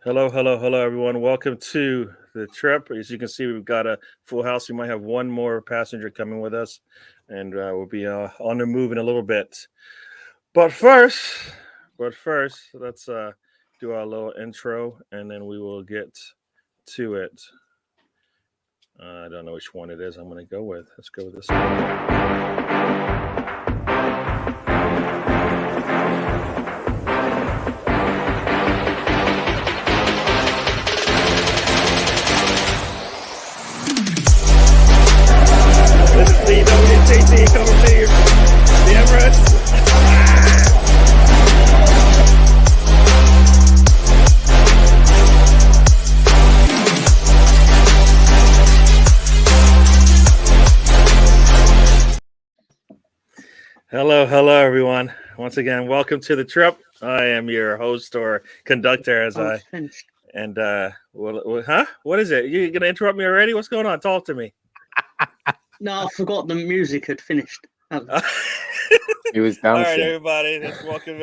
Hello, hello, hello, everyone. Welcome to the trip. As you can see, we've got a full house. We might have one more passenger coming with us, and we'll be on the move in a little bit. But first, let's do our little intro, and then we will get to it. I don't know which one it is. I'm going to go with. Let's go with this one. This is DWTT coming to you from the Emirates. Hello, hello, everyone. Once again, welcome to the trip. I am your host or conductor, as Oh, I it's finished. and huh? What is it? You gonna interrupt me already? What's going on? Talk to me. No, I forgot the music had finished. All He was right, dancing. everybody. Let's welcome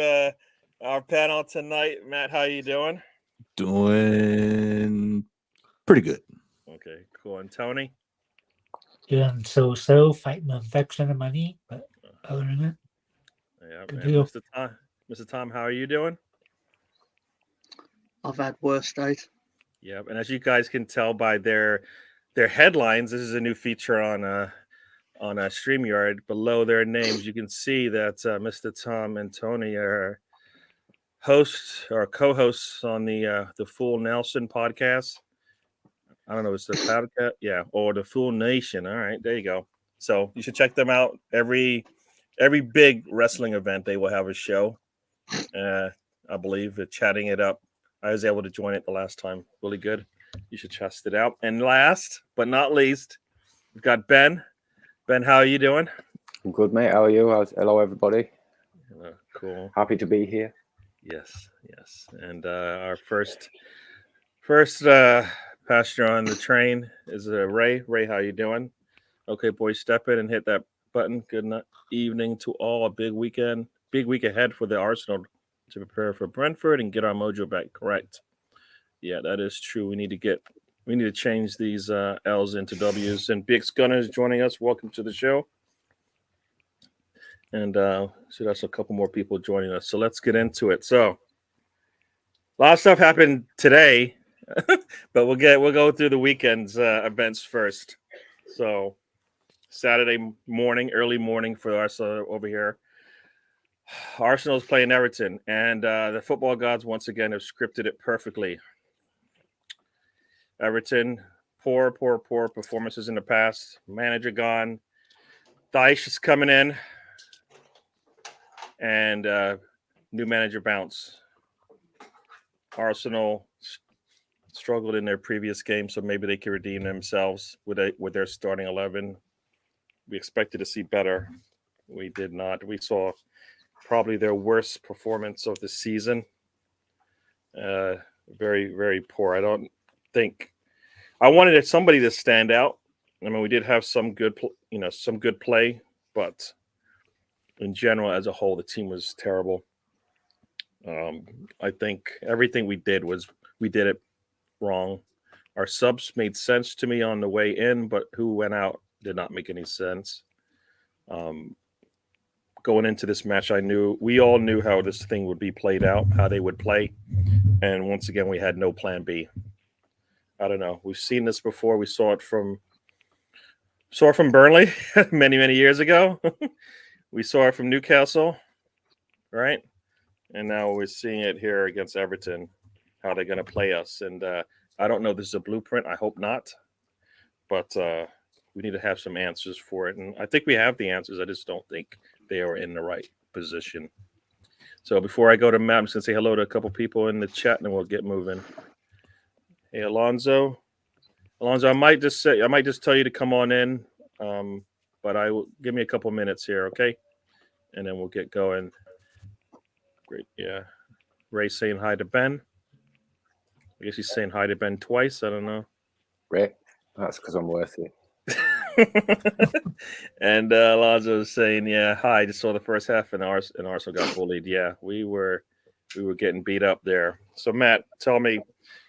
our panel tonight. Matt, how you doing? Doing pretty good. Okay, cool. And Tony. Doing so fighting infection and money, but other than that, Yeah, good and deal. Mr. Tom, how are you doing? I've had worse days. Yep. And as you guys can tell by their headlines, this is a new feature on StreamYard. Below their names, you can see that Mr. Tom and Tony are hosts or co-hosts on the Full Nelson podcast. I don't know, it's the podcast, yeah, or the Full Nation. All right, there you go. So you should check them out. Every big wrestling event, they will have a show. I believe they're chatting it up. I was able to join it the last time. Really good. You should test it out. And last but not least, we've got Ben. Ben, how are you doing? I'm good, mate. How are you? Hello, everybody. Cool. Happy to be here. Yes. And our first passenger on the train is Ray. Ray, how you doing? Okay, boys, step in and hit that button. Good evening to all. A big week ahead for the Arsenal to prepare for Brentford and get our mojo back. Correct. Yeah, that is true. We need to change these L's into W's. And Big Gunner is joining us. Welcome to the show. And so that's a couple more people joining us. So let's get into it. So a lot of stuff happened today, but we'll go through the weekend's events first. So Saturday morning, early morning for Arsenal over here. Arsenal's playing Everton, and the football gods once again have scripted it perfectly. Everton, poor performances in the past. Manager gone. Daesh is coming in, and new manager bounce. Arsenal struggled in their previous game, so maybe they can redeem themselves with their starting 11. We expected to see better. We did not. We saw probably their worst performance of the season. Very, very poor. I don't think I wanted somebody to stand out. I mean, we did have some good play, but in general, as a whole, the team was terrible. I think everything we did it wrong. Our subs made sense to me on the way in, but who went out did not make any sense. Going into this match, we all knew how this thing would be played out, how they would play, and once again, we had no plan B. I don't know. We've seen this before. We saw it from Burnley many years ago. We saw it from Newcastle, right? And now we're seeing it here against Everton, how they're going to play us. And I don't know if this is a blueprint. I hope not. But we need to have some answers for it. And I think we have the answers. I just don't think they are in the right position. So before I go to Matt, I'm just going to say hello to a couple people in the chat, and then we'll get moving. Hey, Alonzo, I might just tell you to come on in, but I will give me a couple minutes here, okay? And then we'll get going. Great, yeah. Ray saying hi to Ben. I guess he's saying hi to Ben twice. I don't know. Ray, that's because I'm worth it. And Alonzo is saying, yeah, hi. Just saw the first half, and Arsenal got bullied. Yeah, we were we were getting beat up there. So Matt, tell me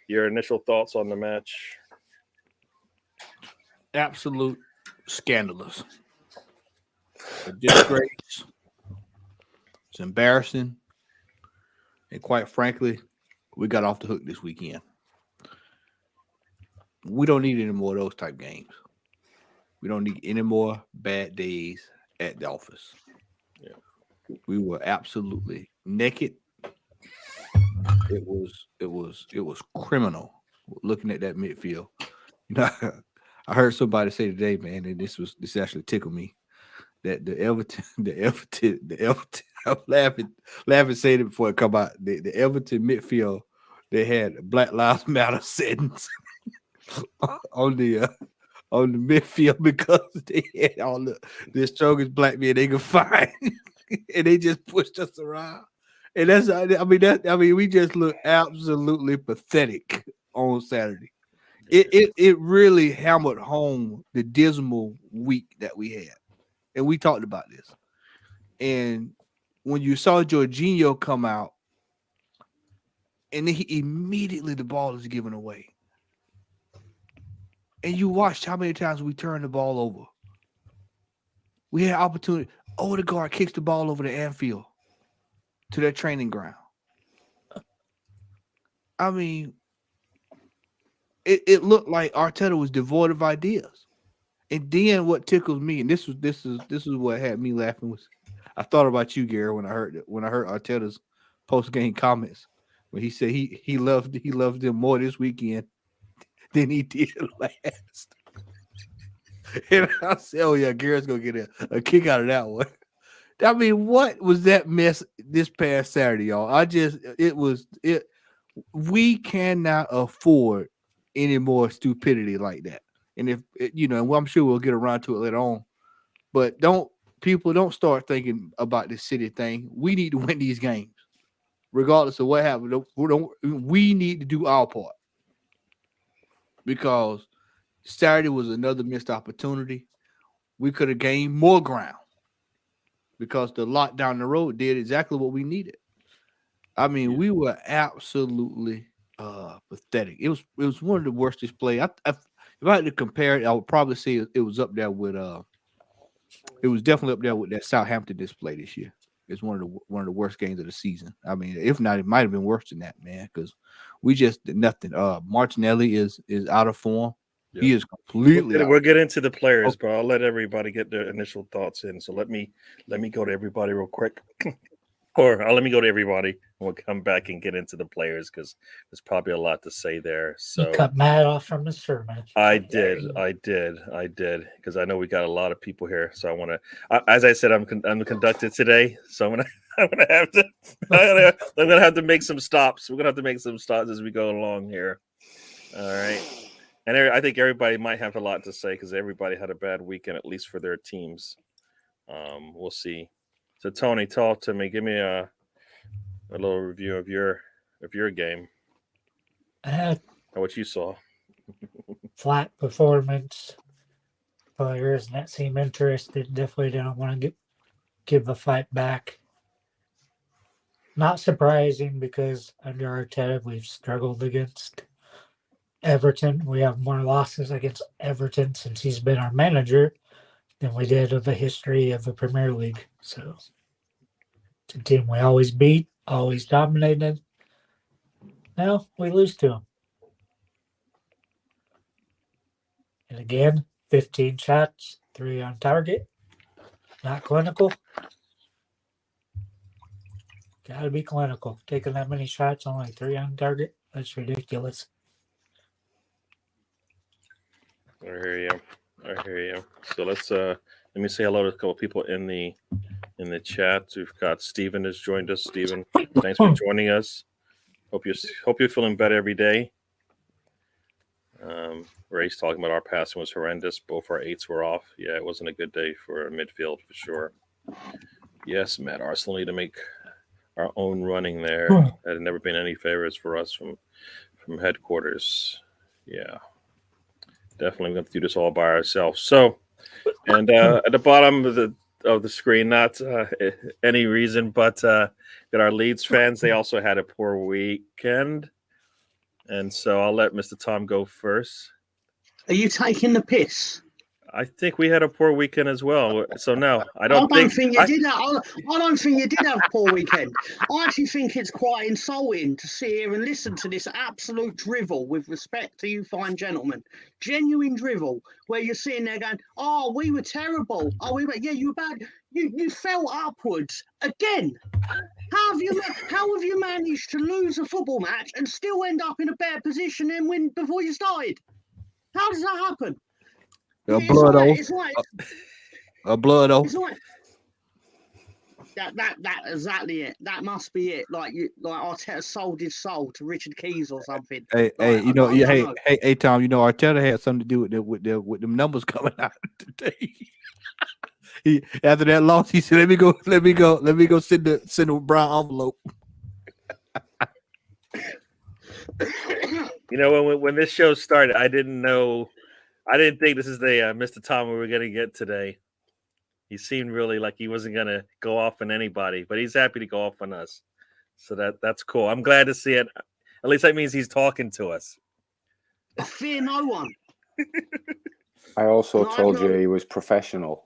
your initial thoughts on the match. Absolute scandalous. A disgrace. It's embarrassing. And quite frankly, we got off the hook this weekend. We don't need any more of those type games. We don't need any more bad days at the office. Yeah. We were absolutely naked. It was criminal looking at that midfield. I heard somebody say today, man, and this actually tickled me, that the Everton, I'm laughing saying it before it come out. The Everton midfield, they had Black Lives Matter settings on the midfield because they had all the strongest black men they could find, and they just pushed us around. And we just look absolutely pathetic on Saturday. It really hammered home the dismal week that we had. And we talked about this. And when you saw Jorginho come out, and then immediately the ball is given away. And you watched how many times we turned the ball over. We had opportunity. Odegaard kicks the ball over to Anfield, to their training ground. I mean, it looked like Arteta was devoid of ideas. And then what tickles me, and this is what had me laughing, was I thought about you, Gary, when I heard Arteta's post-game comments when he said he loved them more this weekend than he did last. And I said, oh yeah, Gary's gonna get a kick out of that one. I mean, what was that mess this past Saturday, y'all? We cannot afford any more stupidity like that. And if I'm sure we'll get around to it later on, but don't start thinking about this city thing. We need to win these games, regardless of what happens. We need to do our part, because Saturday was another missed opportunity. We could have gained more ground because the lot down the road did exactly what we needed. I mean, we were absolutely pathetic. It was one of the worst displays. If I had to compare it, I would probably say it was up there with it was definitely up there with that Southampton display this year. It's one of the worst games of the season. I mean, if not, it might have been worse than that, man, because we just did nothing. Martinelli is out of form. Yep. He is completely. We'll get into the players, but I'll let everybody get their initial thoughts in. So let me go to everybody real quick. Or let me go to everybody, and we'll come back and get into the players, because there's probably a lot to say there. So you cut Matt off from the sermon. I did, because I know we got a lot of people here. So I want to, as I said, I'm conducted today, so I'm gonna have to make some stops. We're gonna have to make some stops as we go along here. All right, and I think everybody might have a lot to say because everybody had a bad weekend, at least for their teams. We'll see. So Tony, talk to me. Give me a little review of your game. What you saw. Flat performance. Players that seem interested definitely don't want to give a fight back. Not surprising, because under Arteta we've struggled against Everton. We have more losses against Everton since he's been our manager than we did of the history of the Premier League. So it's a team we always beat, always dominated. Now we lose to them. And again, 15 shots, 3 on target. Not clinical. Gotta be clinical. Taking that many shots, only 3 on target. That's ridiculous. I hear you. So let's let me say hello to a couple of people in the chat. We've got Steven has joined us. Steven, thanks for joining us. Hope you're feeling better every day. Ray's talking about our passing was horrendous. Both our 8s were off. Yeah, it wasn't a good day for midfield for sure. Yes, Matt, Arsenal need to make our own running there. That had never been any favors for us from headquarters. Yeah, definitely going to do this all by ourselves. So, and at the bottom of the the screen. Not any reason, but that our Leeds fans, they also had a poor weekend. And so I'll let Mr. Tom go first. Are you taking the piss? I think we had a poor weekend as well. So no, I don't don't think you did. I don't think you did have a poor weekend. I actually think it's quite insulting to sit here and listen to this absolute drivel. With respect to you, fine gentlemen, genuine drivel, where you're sitting there going, "Oh, we were terrible. Oh, we were. Yeah, you were bad. You fell upwards again. How have you managed to lose a football match and still end up in a better position than when before you started? How does that happen?" A blood oath. It's like A blood oath. it's like that exactly it. That must be it. Like Arteta sold his soul to Richard Keys or something. Hey, Like, you know, I don't know. hey, Tom. You know, Arteta had something to do with them numbers coming out today. After that loss, he said, "Let me go send a brown envelope." You know, when this show started, I didn't think this is the Mr. Tom we were going to get today. He seemed really like he wasn't going to go off on anybody, but he's happy to go off on us. So that's cool. I'm glad to see it. At least that means he's talking to us. I fear no one. I also No, told no. you he was professional.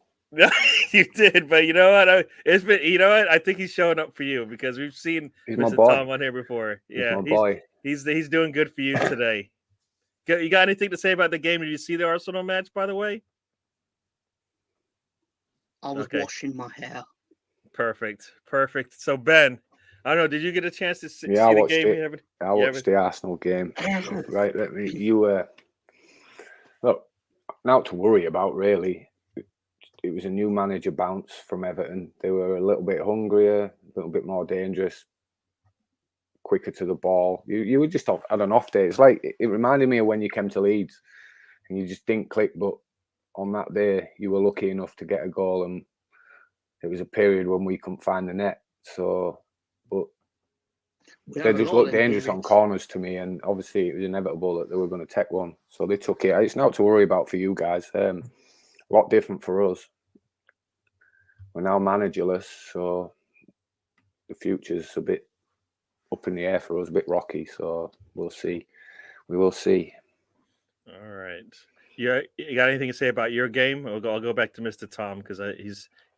You did, but you know what? It's been, you know what? I think he's showing up for you because we've seen He's my Mr. boy. Tom on here before. Yeah, He's my boy. he's doing good for you today. You got anything to say about the game? Did you see the Arsenal match, by the way? I was Okay. washing my hair. Perfect. So Ben, I don't know. Did you get a chance to see Yeah, I the watched game? it. I watched the Arsenal game. Right, look, not to worry about really. It was a new manager bounce from Everton. They were a little bit hungrier, a little bit more dangerous, quicker to the ball. You were just had an off day. It's like it reminded me of when you came to Leeds and you just didn't click, but on that day you were lucky enough to get a goal, and it was a period when we couldn't find the net. So, but they just looked dangerous on corners to me, and obviously it was inevitable that they were going to take one. So they took it. It's not to worry about for you guys. A lot different for us. We're now managerless, so the future's a bit up in the air for us, a bit rocky. So we'll see. We will see. All right. You got anything to say about your game? I'll go back to Mr. Tom because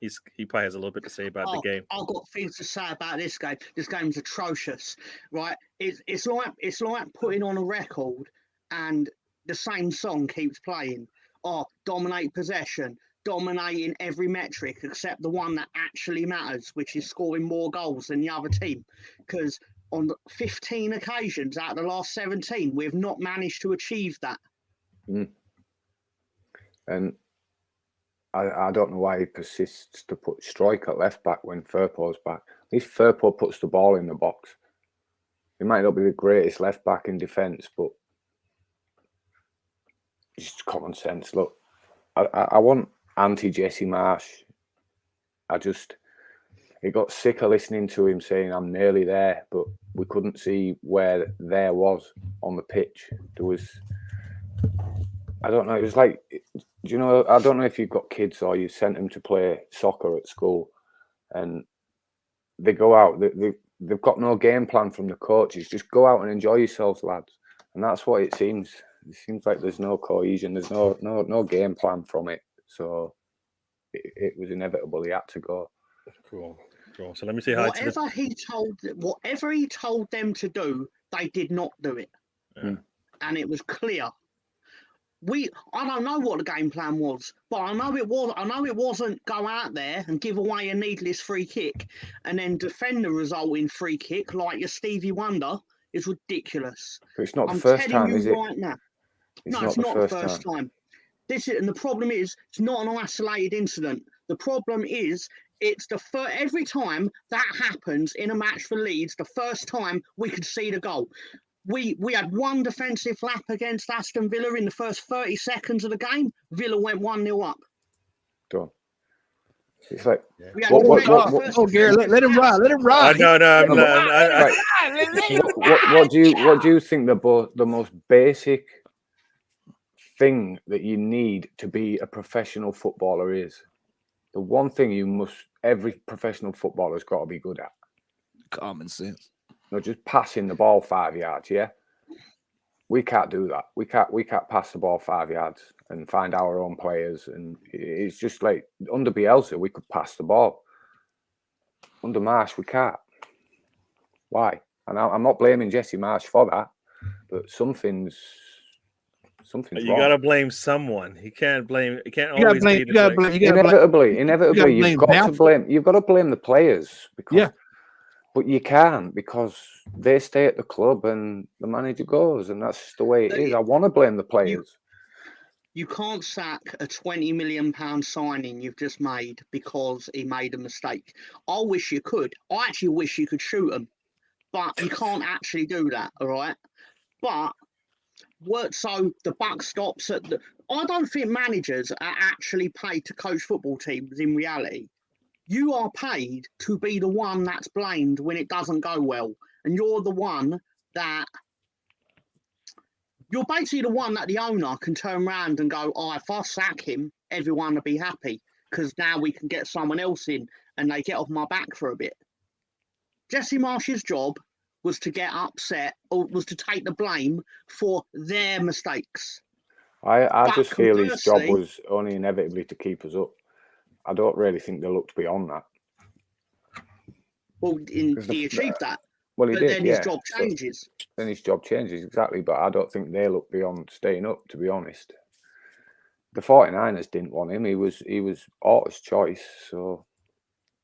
he probably has a little bit to say about the game. I've got things to say about this game. This game's atrocious, right? It's like putting on a record and the same song keeps playing. Oh, dominate possession, dominating every metric except the one that actually matters, which is scoring more goals than the other team. Because on 15 occasions out of the last 17, we have not managed to achieve that. And I don't know why he persists to put Strike at left back when Firpo's back. At least Firpo puts the ball in the box. He might not be the greatest left back in defence, but just common sense. Look, I want anti-Jesse Marsh. It got sick of listening to him saying I'm nearly there, but we couldn't see where there was on the pitch. There was, I don't know, it was like, you know, I don't know if you've got kids or you sent them to play soccer at school and they go out, they've got no game plan from the coaches. Just go out and enjoy yourselves, lads. And that's what it seems. It seems like there's no cohesion. There's no game plan from it. So it was inevitable. He had to go. Cool. So let me see how whatever he told them to do, they did not do it. Yeah. And it was clear. I don't know what the game plan was, but I know it wasn't go out there and give away a needless free kick and then defend the resulting free kick like your Stevie Wonder is ridiculous. But it's not the first time, is it? Right now. It's It's not the first time. And the problem is, it's not an isolated incident. The problem is, it's every time that happens in a match for Leeds, the first time we could see the goal. We had one defensive lap against Aston Villa in the first 30 seconds of the game. Villa went 1-0 up. Done. It's like, Oh, Gary, let him ride. Let him ride. What do you think the most basic thing that you need to be a professional footballer is? the one thing every professional footballer's got to be good at. Common sense. Not just passing the ball 5 yards, yeah? We can't do that. We can't pass the ball 5 yards and find our own players. And it's just like under Bielsa, we could pass the ball. Under Marsh, we can't. Why? And I'm not blaming Jesse Marsh for that, but something's You wrong. gotta blame someone. You can't blame. You can't You gotta always blame. be You the gotta blame. blame. Inevitably, you've got to blame. You've got to blame the players because. Yeah. But you can't because they stay at the club and the manager goes, and that's just the way it is. I want to blame the players. You can't sack a £20 million signing you've just made because he made a mistake. I wish you could. I actually wish you could shoot him, but you can't actually do that, all right? But so the buck stops at the... I don't think managers are actually paid to coach football teams in reality. You are paid to be the one that's blamed when it doesn't go well. And you're the one that... You're basically the one that the owner can turn around and go, oh, if I sack him, everyone will be happy because now we can get someone else in and they get off my back for a bit. Jesse Marsh's job was to get upset or was to take the blame for their mistakes. I just feel his job conversely- was only inevitably to keep us up. I don't really think they looked beyond that. Well, he achieved that. Well, he But did, then yeah. his job changes. Then his job changes, exactly. But I don't think they look beyond staying up, to be honest. The 49ers didn't want him. He was Orta's choice, so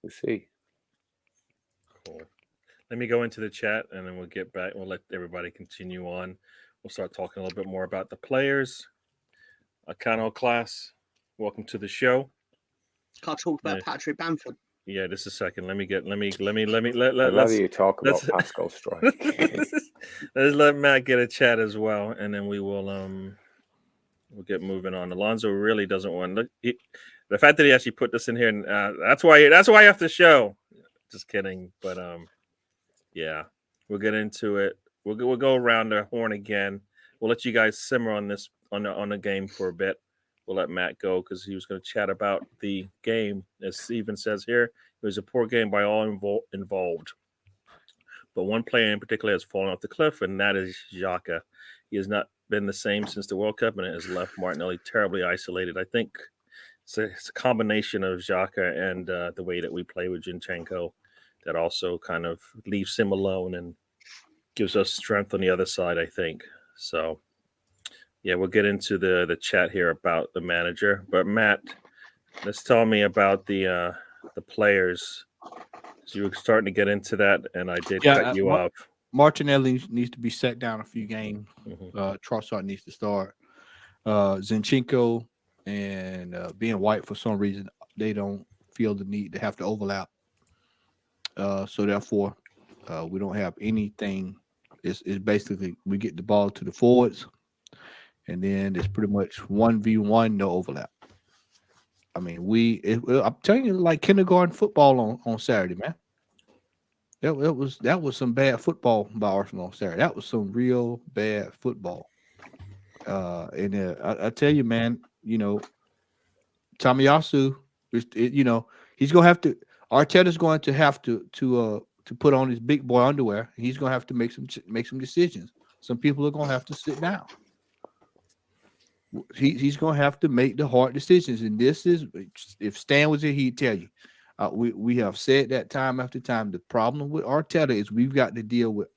we'll see. Cool. Let me go into the chat and then we'll get back. We'll let everybody continue on. We'll start talking a little bit more about the players. Akano class, welcome to the show. Can't talk about Yeah. Patrick Bamford. Yeah, just a second. Let I'd rather you talk about Pascal Strike. Let's let Matt get a chat as well, and then we will we'll get moving on. Alonzo really doesn't want the fact that he actually put this in here, and that's why you have to show. Just kidding, but yeah, we'll get into it. We'll go around the horn again. We'll let you guys simmer on this on the game for a bit. We'll let Matt go because he was going to chat about the game. As Steven says here, it was a poor game by all involved. But one player in particular has fallen off the cliff, and that is Xhaka. He has not been the same since the World Cup, and it has left Martinelli terribly isolated. I think it's a combination of Xhaka and the way that we play with Zinchenko that also kind of leaves him alone and gives us strength on the other side, I think. So, yeah, we'll get into the chat here about the manager. But Matt, let's tell me about the players. So you were starting to get into that, and I did cut you off. Martinelli needs to be set down a few games. Mhm. Trossard needs to start. Zinchenko and being white for some reason, they don't feel the need to have to overlap. So therefore, we don't have anything. It's basically we get the ball to the forwards, and then it's pretty much 1v1, no overlap. I mean, I'm telling you, like kindergarten football on Saturday, man. That was some bad football by Arsenal on Saturday. That was some real bad football. And I tell you, man, Tomiyasu, he's gonna have to. Arteta's going to have to put on his big boy underwear. He's gonna have to make some decisions. Some people are gonna have to sit down. He's gonna have to make the hard decisions, and this is if Stan was here, he'd tell you. We have said that time after time. The problem with Arteta is we've got to deal with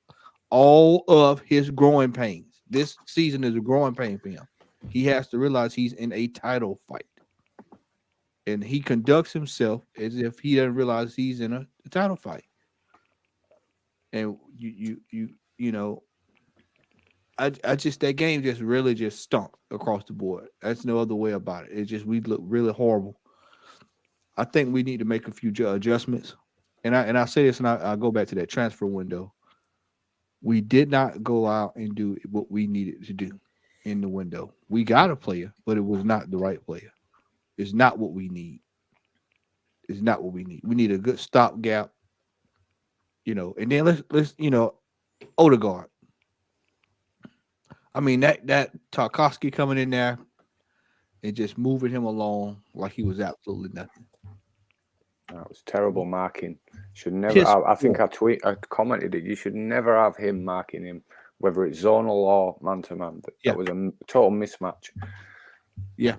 all of his growing pains. This season is a growing pain for him. He has to realize he's in a title fight, and he conducts himself as if he doesn't realize he's in a title fight. And I just that game just really just stunk across the board. That's no other way about it. It just we look really horrible. I think we need to make a few adjustments. And I say this, and I go back to that transfer window. We did not go out and do what we needed to do in the window. We got a player, but it was not the right player. It's not what we need. It's not what we need. We need a good stopgap, and then let's Odegaard. I mean that Tarkowski coming in there and just moving him along like he was absolutely nothing. That was terrible marking. Should never. I think I commented it. You should never have him marking him, whether it's zonal or man to man. That was a total mismatch. Yeah,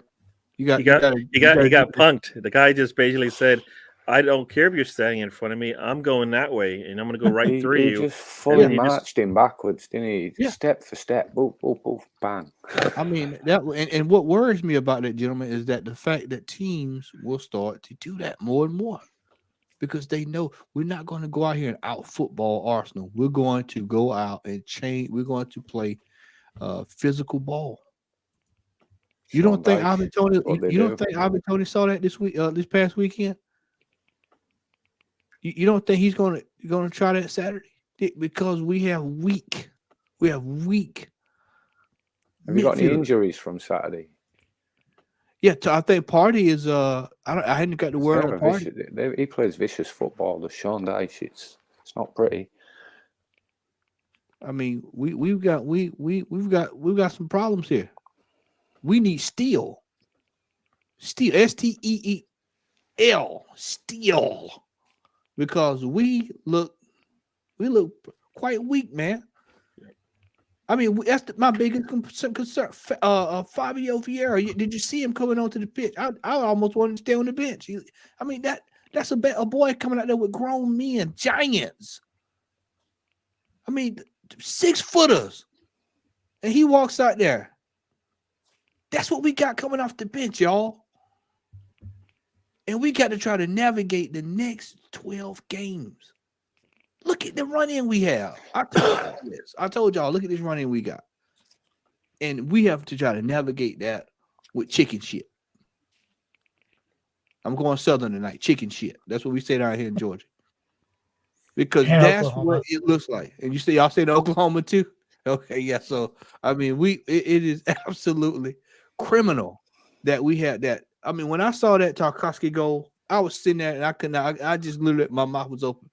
he got punked. The guy just basically said, "I don't care if you're standing in front of me. I'm going that way, and I'm going to go right through you." He just fully marched him backwards, didn't he? Yeah. Step for step, boop, boop, boop, bang. I mean that, and what worries me about that, gentlemen, is that the fact that teams will start to do that more and more, because they know we're not going to go out here and out football Arsenal. We're going to go out and change. We're going to play physical ball. You don't think Ivan Toney? You don't think Ivan Toney saw that this week, this past weekend? You don't think he's going to try that Saturday? Because we have weak. Have you got any injuries from Saturday? Yeah, I think Party is. I hadn't got the word on Party. He plays vicious football. The Sean Dyche. It's not pretty. I mean, we've got some problems here. We need steel, STEEL, steel, because we look quite weak, man. I mean, that's my biggest concern. Fabio Vieira, did you see him coming onto the pitch? I almost wanted to stay on the bench. I mean, that's a boy coming out there with grown men, giants. I mean, 6-footers, and he walks out there. That's what we got coming off the bench, y'all. And we got to try to navigate the next 12 games. Look at the run-in we have. I told y'all, look at this run-in we got. And we have to try to navigate that with chicken shit. I'm going Southern tonight, chicken shit. That's what we say down here in Georgia. Because that's Oklahoma. What it looks like. And you say y'all say Oklahoma too? Okay, yeah. So I mean, it is absolutely criminal that we had that. I mean, when I saw that Tarkowski goal, I was sitting there and I could not. I just literally, my mouth was open,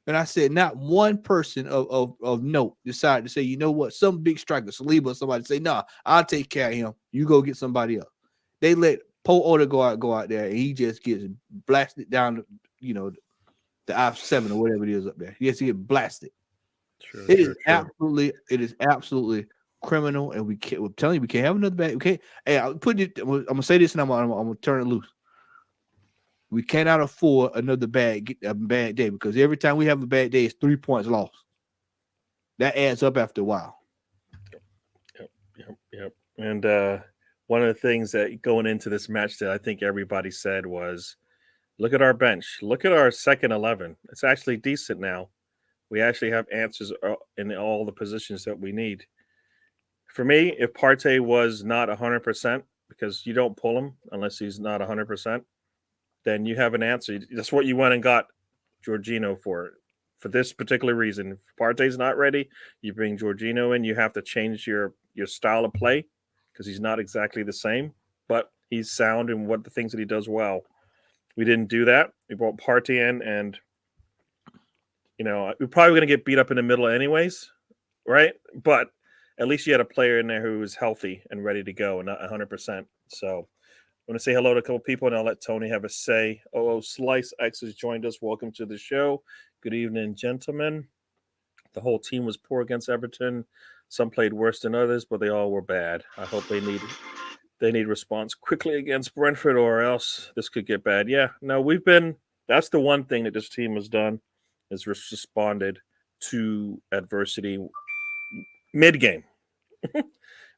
and I said, not one person of note decided to say, you know what, some big striker, Saliba, or somebody say, nah, I'll take care of him. You go get somebody else. They let Paul Oda go out there, and he just gets blasted down, the I-7 or whatever it is up there. He has to get blasted. It is absolutely criminal, and I'm telling you, we can't have another bad. Okay, hey, I'm gonna say this, and I'm gonna turn it loose. We cannot afford another bad day, because every time we have a bad day, it's 3 points lost. That adds up after a while. Yep. And one of the things that going into this match that I think everybody said was, look at our bench. Look at our second 11. It's actually decent now. We actually have answers in all the positions that we need. For me, if Partey was not 100%, because you don't pull him unless he's not 100%, then you have an answer. That's what you went and got Jorginho for this particular reason. If Partey's not ready, you bring Jorginho in. You have to change your style of play because he's not exactly the same, but he's sound in what the things that he does well. We didn't do that. We brought Partey in, and we're probably going to get beat up in the middle anyways, right? But at least you had a player in there who was healthy and ready to go and not 100%. So I want to say hello to a couple people, and I'll let Tony have a say. Slice X has joined us. Welcome to the show. Good evening, gentlemen. The whole team was poor against Everton. Some played worse than others, but they all were bad. I hope they need response quickly against Brentford, or else this could get bad. Yeah, no, that's the one thing that this team has done, is responded to adversity mid-game.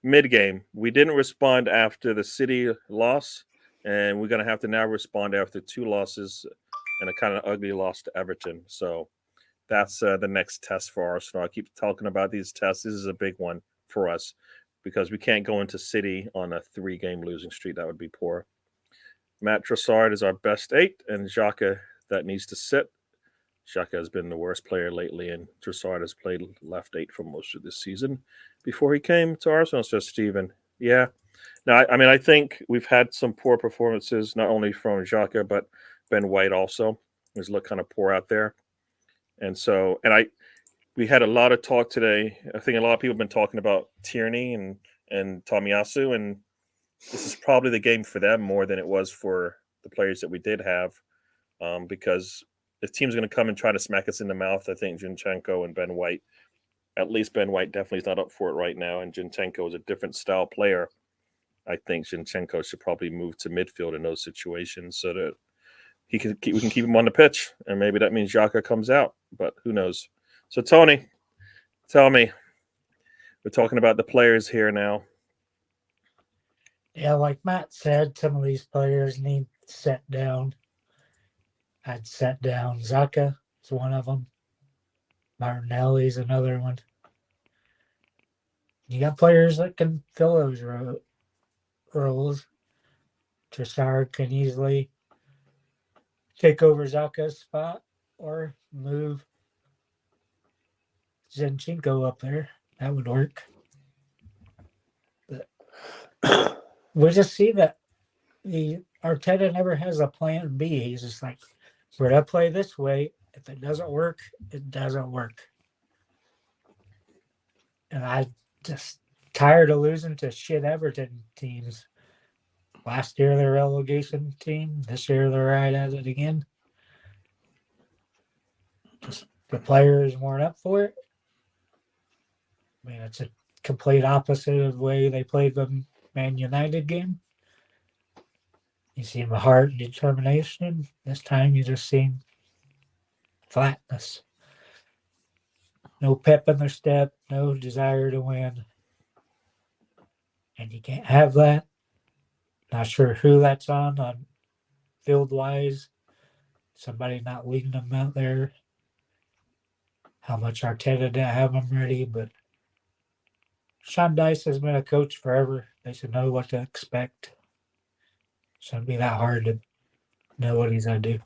Mid-game. We didn't respond after the City loss, and we're going to have to now respond after 2 losses and a kind of ugly loss to Everton. So that's the next test for Arsenal. I keep talking about these tests. This is a big one for us because we can't go into City on a 3-game losing streak. That would be poor. Matt Trossard is our best 8, and Xhaka, that needs to sit. Xhaka has been the worst player lately, and Trossard has played left 8 for most of this season before he came to Arsenal, says Steven. Yeah. Now, I think we've had some poor performances, not only from Xhaka, but Ben White also. He's looked kind of poor out there. And so, we had a lot of talk today. I think a lot of people have been talking about Tierney and Tomiyasu, and this is probably the game for them more than it was for the players that we did have. because the team's going to come and try to smack us in the mouth. I think Zinchenko and Ben White, at least Ben White definitely is not up for it right now, and Zinchenko is a different style player. I think Zinchenko should probably move to midfield in those situations so that we can keep him on the pitch, and maybe that means Xhaka comes out, but who knows? So Tony, tell me, we're talking about the players here now. Yeah, like Matt said, some of these players need set down. I'd set down Xhaka is one of them. Martinelli's another one. You got players that can fill those roles. Trossard can easily take over Xhaka's spot or move Zinchenko up there. That would work. But we just see that Arteta never has a plan B. He's just like, we're going to play this way. If it doesn't work, it doesn't work. And I'm just tired of losing to shit Everton teams. Last year, the relegation team. This year, they're right at it again. Just the players weren't up for it. I mean, it's a complete opposite of the way they played the Man United game. You see the heart and determination. This time, you just see flatness. No pep in their step, no desire to win. And you can't have that. Not sure who that's on field-wise. Somebody not leading them out there. How much Arteta didn't have them ready, but Sean Dice has been a coach forever. They should know what to expect. Shouldn't be that hard to know what he's going to do.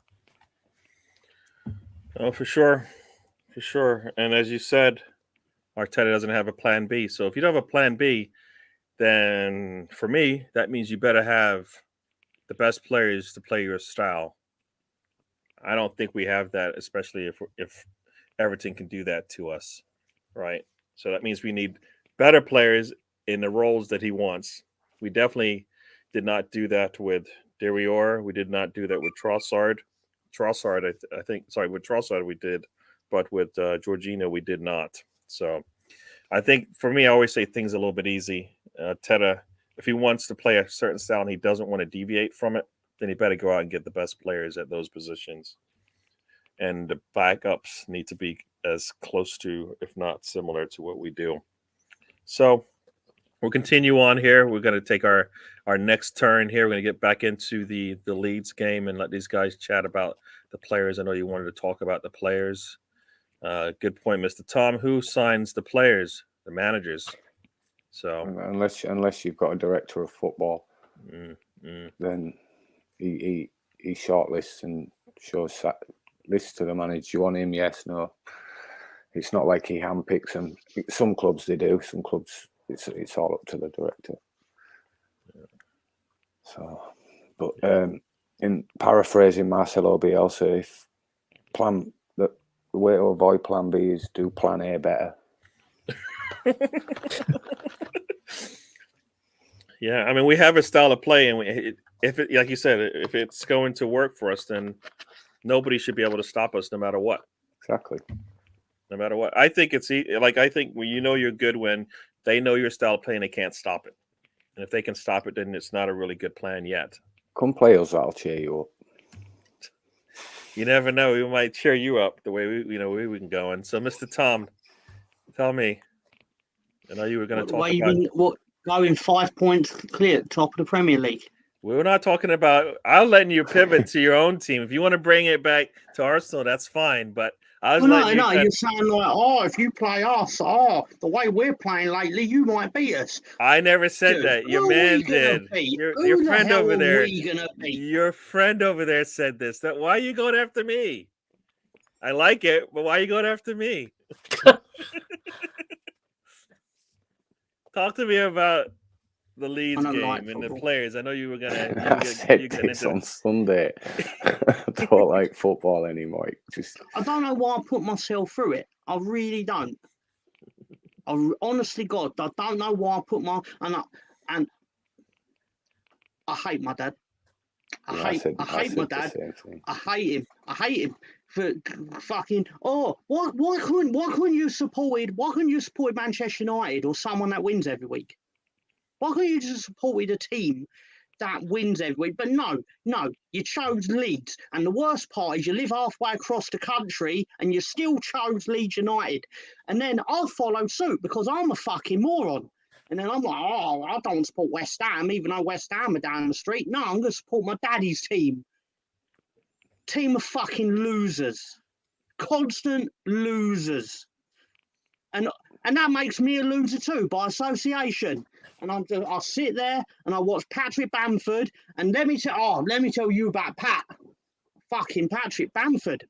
Oh, for sure. For sure. And as you said, Arteta doesn't have a plan B. So if you don't have a plan B, then for me, that means you better have the best players to play your style. I don't think we have that, especially if Everton can do that to us, right? So that means we need better players in the roles that he wants. We definitely did not do that with Derrior. We did not do that with Trossard. With Trossard we did, but with Jorginho we did not. So I think for me, I always say things a little bit easy. Teta, if he wants to play a certain style and he doesn't want to deviate from it, then he better go out and get the best players at those positions. And the backups need to be as close to, if not similar to what we do. So we'll continue on here. We're going to take our next turn here. We're going to get back into the Leeds game and let these guys chat about the players. I know you wanted to talk about the players. Good point, Mr. Tom. Who signs the players? The managers. So unless you've got a director of football, then he shortlists and shows lists to the manager. You want him? Yes, no. It's not like he handpicks them. Some clubs they do. Some clubs it's all up to the director. So, but in paraphrasing Marcelo Bielsa, the way to avoid plan B is do plan A better. Yeah, I mean, we have a style of play, and if it, like you said, if it's going to work for us, then nobody should be able to stop us, no matter what. Exactly. No matter what. I think I think when you know you're good when they know your style of play and they can't stop it. And if they can stop it, then it's not a really good plan yet. Come play us, I'll cheer you up. You never know. We might cheer you up the way we can go. And so, Mr. Tom, tell me. I know you were going to talk about going 5 points clear at the top of the Premier League. We're not talking about. I'll let you pivot to your own team. If you want to bring it back to Arsenal, that's fine. But I was you're saying like, if you play us, the way we're playing lately, you might beat us. I never said that. Your man did. Your friend over there. Your friend over there said this. Why are you going after me? I like it, but why are you going after me? Talk to me about the Leeds game and the players. I know you were gonna. I said this on Sunday. I don't like football anymore. I don't know why I put myself through it. I really don't. Honestly, God, I don't know why I put and I hate my dad. I hate my said dad. the same thing. I hate him for fucking. Oh, why couldn't you support Manchester United or someone that wins every week? Why couldn't you just support a team that wins every week? But no, you chose Leeds, and the worst part is you live halfway across the country and you still chose Leeds United, and then I'll follow suit because I'm a fucking moron. And then I'm like, oh, I don't support West Ham, even though West Ham are down the street. No, I'm going to support my daddy's team. Team of fucking losers. Constant losers. And that makes me a loser too, by association. And I'll sit there and I'll watch Patrick Bamford. And let me tell you about fucking Patrick Bamford.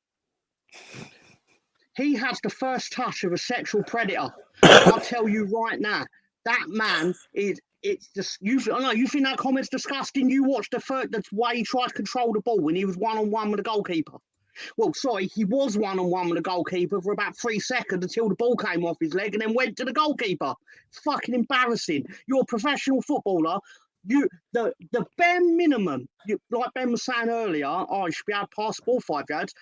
He has the first touch of a sexual predator. I'll tell you right now. That man it's just you think that comment's disgusting. You watched the way he tried to control the ball when he was 1-on-1 with the goalkeeper. Well, sorry, he was 1-on-1 with the goalkeeper for about 3 seconds until the ball came off his leg and then went to the goalkeeper. It's fucking embarrassing. You're a professional footballer. The bare minimum, like Ben was saying earlier, you should be able to pass the ball 5 yards.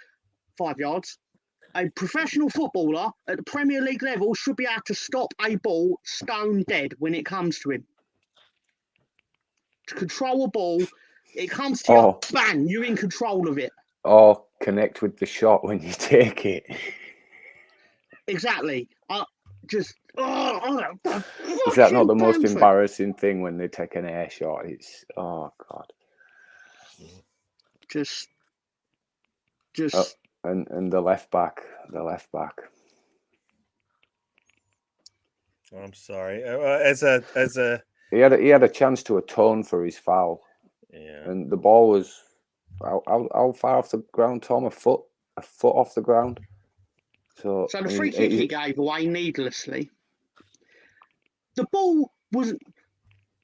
5 yards. A professional footballer at the Premier League level should be able to stop a ball stone dead when it comes to him. To control a ball, it comes to you, bang, you're in control of it. Or connect with the shot when you take it. Exactly. Is that not the most embarrassing thing when they take an air shot? It's God. Just. And the left back. I'm sorry. He had a chance to atone for his foul. Yeah. And the ball was how far off the ground, Tom? A foot off the ground. So the free kick he gave away needlessly. The ball wasn't.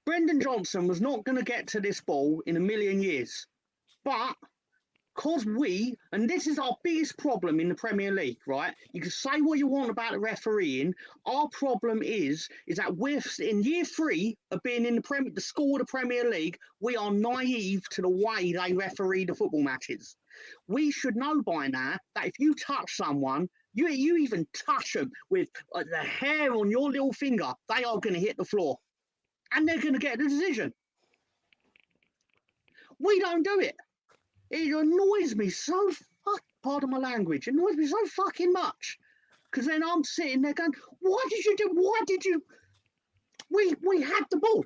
Brendan Johnson was not going to get to this ball in a million years, but. Because and this is our biggest problem in the Premier League, right? You can say what you want about the refereeing. Our problem is that we're in year 3 of being in the school of the Premier League. We are naive to the way they referee the football matches. We should know by now that if you touch someone, you even touch them with the hair on your little finger, they are going to hit the floor, and they're going to get the decision. We don't do it. It annoys me so pardon my language, it annoys me so fucking much. Because then I'm sitting there going, why did you? We had the ball.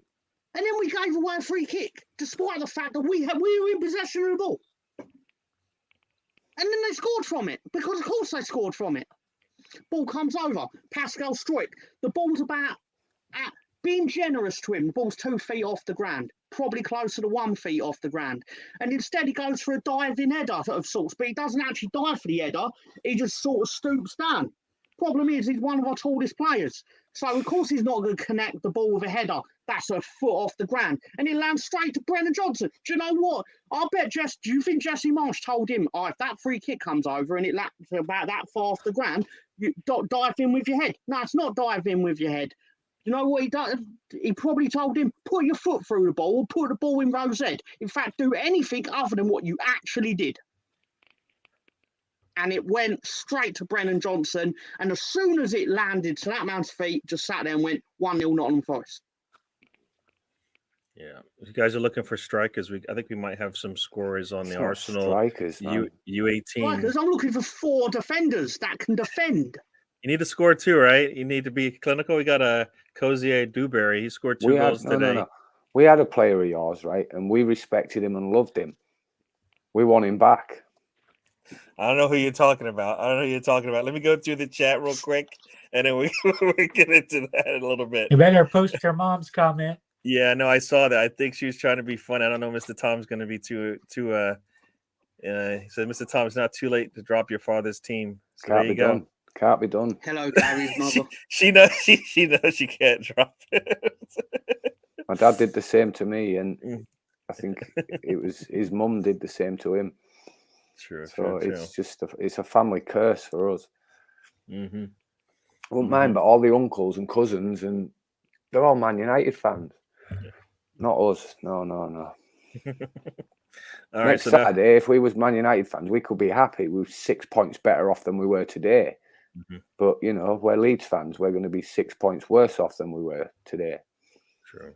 And then we gave away a free kick, despite the fact that we were in possession of the ball. And then they scored from it, because of course they scored from it. Ball comes over, Pascal Struijk. The ball's about, being generous to him, the ball's 2 feet off the ground. Probably closer to 1 foot off the ground. And instead he goes for a diving header of sorts, but he doesn't actually dive for the header, he just sort of stoops down. Problem is, he's one of our tallest players. So of course he's not going to connect the ball with a header that's a foot off the ground. And it lands straight to Brennan Johnson. Do you know what? I bet do you think Jesse Marsh told him, if that free kick comes over and it lands about that far off the ground, you dive in with your head? No, it's not dive in with your head. You know what he does? He probably told him, put your foot through the ball, or put the ball in row's head. In fact, do anything other than what you actually did. And it went straight to Brennan Johnson. And as soon as it landed to that man's feet, just sat there and went 1-0 Nottingham Forest. Yeah. If you guys are looking for strikers, I think we might have some scorers on the Arsenal strikers, U18. Strikers, I'm looking for 4 defenders that can defend. You need to score 2, right? You need to be clinical. We got a Cozier Dewberry. He scored 2 goals today. No. We had a player of yours, right? And we respected him and loved him. We want him back. I don't know who you're talking about. Let me go through the chat real quick, and then we get into that in a little bit. You better post your mom's comment. Yeah, no, I saw that. I think she was trying to be funny. I don't know, Mr. Tom's going to be too. He said, Mr. Tom, it's not too late to drop your father's team. So there you go. Can't be done. Hello, Gary's mother. she knows she can't drop it. My dad did the same to me, and I think it was his mum did the same to him. True. It's just it's a family curse for us. Mm-hmm. I wouldn't mind, but all the uncles and cousins, and they're all Man United fans. Yeah. Not us. No. All right. Next So now, Saturday, if we was Man United fans, we could be happy. We were 6 points better off than we were today. Mhm. But, you know, we're Leeds fans. We're going to be 6 points worse off than we were today. true.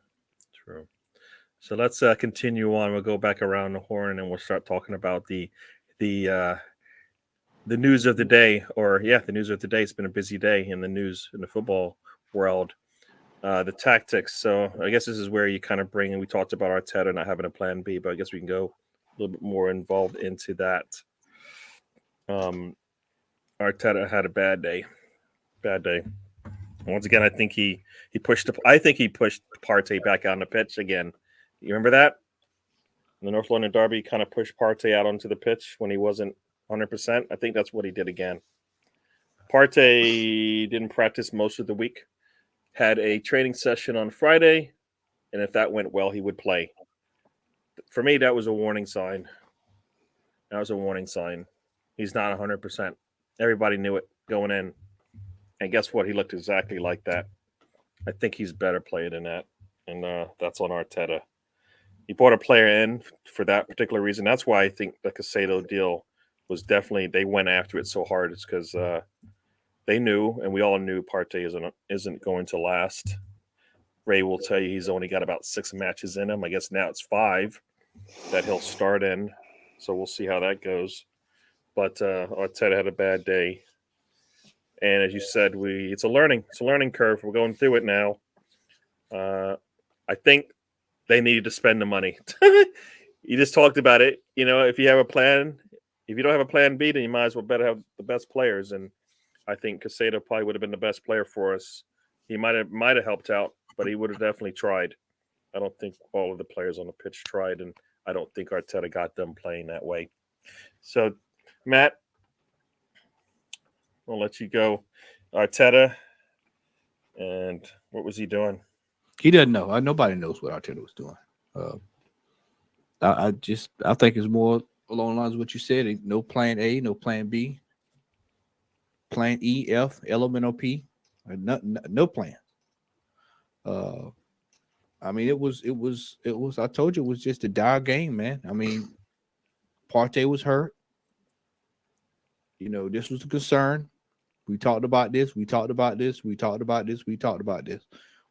So let's continue on. We'll go back around the horn and we'll start talking about the news of the day. The news of the day. It's been a busy day in the news in the football world. The tactics. So I guess this is where you kind of bring, and we talked about Arteta not having a plan B, but I guess we can go a little bit more involved into that. Arteta had a bad day. Once again, I think he pushed Partey back on the pitch again. You remember that? In the North London derby, kind of pushed Partey out onto the pitch when he wasn't 100%. I think that's what he did again. Partey didn't practice most of the week. Had a training session on Friday, and if that went well, he would play. For me, that was a warning sign. He's not 100%. Everybody knew it going in. And guess what? He looked exactly like that. I think he's a better player than that. And that's on Arteta. He brought a player in for that particular reason. That's why I think the Caicedo deal was definitely, they went after it so hard. It's because they knew, and we all knew Partey isn't going to last. Ray will tell you he's only got about 6 matches in him. I guess now it's 5 that he'll start in. So we'll see how that goes. But Arteta had a bad day. And as you said, it's a learning curve. We're going through it now. I think they needed to spend the money. You just talked about it. You know, if you have a plan, if you don't have a plan B, then you might as well better have the best players. And I think Caicedo probably would have been the best player for us. He might have helped out, but he would have definitely tried. I don't think all of the players on the pitch tried, and I don't think Arteta got them playing that way. So, Matt, I'll let you go. Arteta, and what was he doing? He doesn't know. Nobody knows what Arteta was doing. I think it's more along the lines of what you said. No plan A, no plan B. Plan E, F, L, O, P. No plan. I mean, it was. I told you it was just a dire game, man. I mean, Partey was hurt. You know, this was a concern. We talked about this.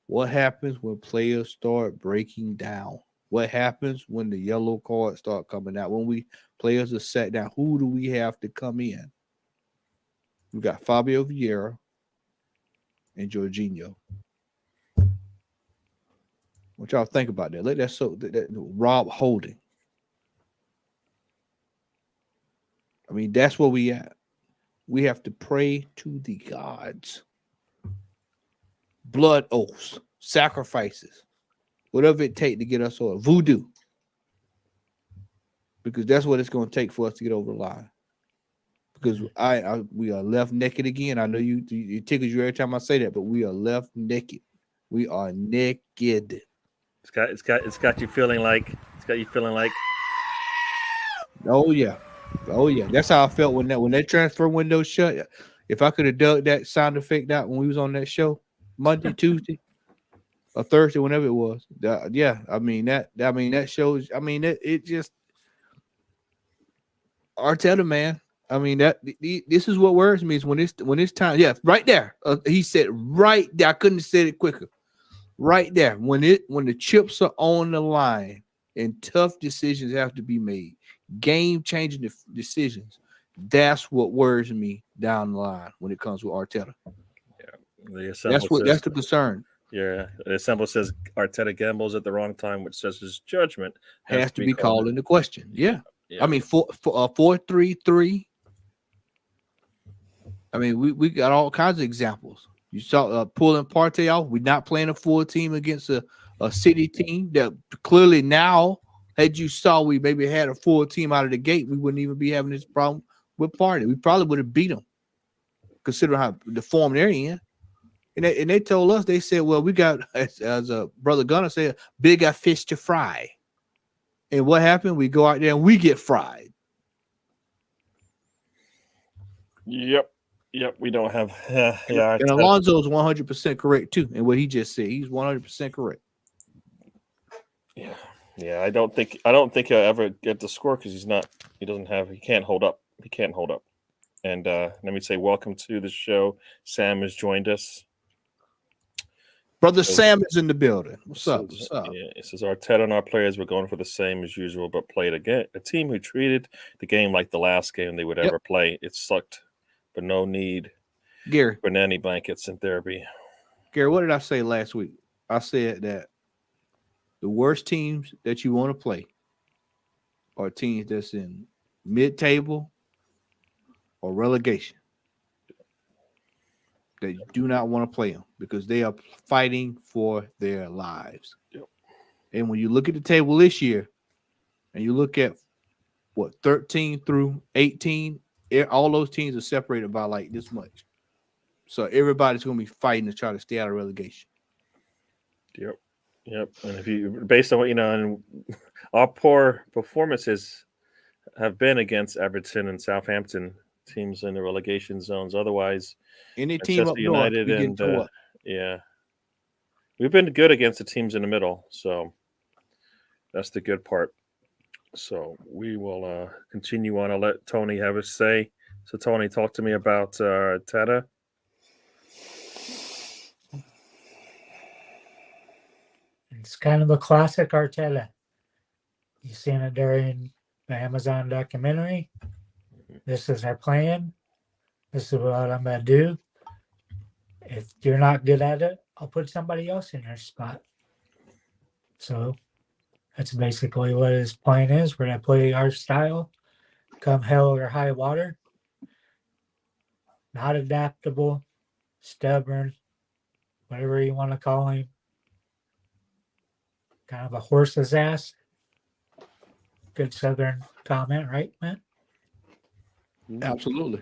What happens when players start breaking down? What happens when the yellow cards start coming out? When players are sat down, who do we have to come in? We got Fabio Vieira and Jorginho. What y'all think about that? Let that Rob Holding. I mean, that's where we at. We have to pray to the gods. Blood oaths, sacrifices, whatever it takes to get us over. Voodoo. Because that's what it's going to take for us to get over the line. Because we are left naked again. I know it tickles you every time I say that, but we are left naked. We are naked. It's got you feeling like. Oh yeah. That's how I felt when that transfer window shut. If I could have dug that sound effect out when we was on that show Monday, Tuesday, or Thursday, whenever it was. That shows. I mean, it just Arteta, man. I mean, this is what worries me is when it's time. Yeah, right there. He said right there. I couldn't have said it quicker. Right there. When the chips are on the line and tough decisions have to be made, game-changing decisions. That's what worries me down the line when it comes with Arteta. Yeah, that's the concern. Yeah, the assemble says Arteta gambles at the wrong time, which says his judgment has to be called into question. Yeah. Yeah. I mean, 4-3-3. I mean, we got all kinds of examples. You saw pulling Partey off. We're not playing a full team against a City team that clearly now, had you saw we maybe had a full team out of the gate, we wouldn't even be having this problem with Partey. We probably would have beat them, considering how the form they're in. And they told us, they said, well, we got, as a brother Gunner said, bigger fish to fry. And what happened? We go out there and we get fried. Yep. We don't have. And Alonso is 100% correct too. And what he just said, he's 100% correct. Yeah. Yeah, I don't think he'll ever get the score because he can't hold up. He can't hold up. And let me say welcome to the show. Sam has joined us. Brother Sam is in the building. What's up? Says, What's up? Yeah, it says Arteta and our players were going for the same as usual, but played again a team who treated the game like the last game they would ever play. It sucked, but no need Gary, for nanny blankets and therapy. Gary, what did I say last week? I said that the worst teams that you want to play are teams that's in mid-table or relegation. That you do not want to play them because they are fighting for their lives. Yep. And when you look at the table this year and you look at 13 through 18, all those teams are separated by like this much. So everybody's going to be fighting to try to stay out of relegation. Yep. And if you, based on what and our poor performances have been against Everton and Southampton, teams in the relegation zones. Otherwise, any team up United north, and we've been good against the teams in the middle. So that's the good part. So we will continue on. I'll let Tony have his say. So Tony, talk to me about Teta. It's kind of a classic Arteta. You've seen it during the Amazon documentary. This is our plan. This is what I'm going to do. If you're not good at it, I'll put somebody else in your spot. So that's basically what his plan is. We're going to play our style, come hell or high water. Not adaptable, stubborn, whatever you want to call him. Kind of a horse's ass. Good Southern comment, right, Matt? Absolutely.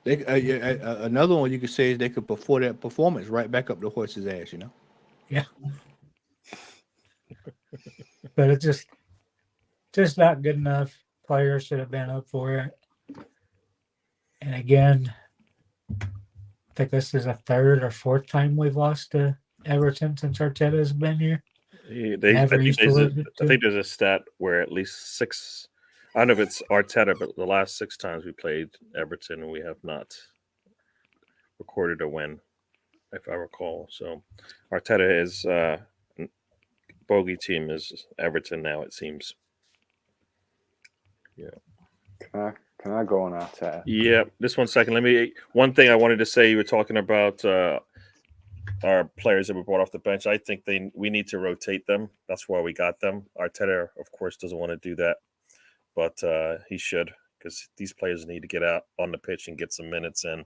They another one you could say is they could perform that performance right back up the horse's ass, Yeah. But it's just not good enough. Players should have been up for it. And again, I think this is a third or fourth time we've lost to Everton since Arteta has been here. I think there's a stat where at least 6. I don't know if it's Arteta, but the last 6 times we played Everton, and we have not recorded a win, if I recall. So Arteta is bogey team is Everton now, it seems. Yeah. Can I go on Arteta? Yeah. Just 1 second. One thing I wanted to say. You were talking about our players that we brought off the bench. I think we need to rotate them. That's why we got them. Arteta, of course, doesn't want to do that, but he should, because these players need to get out on the pitch and get some minutes in.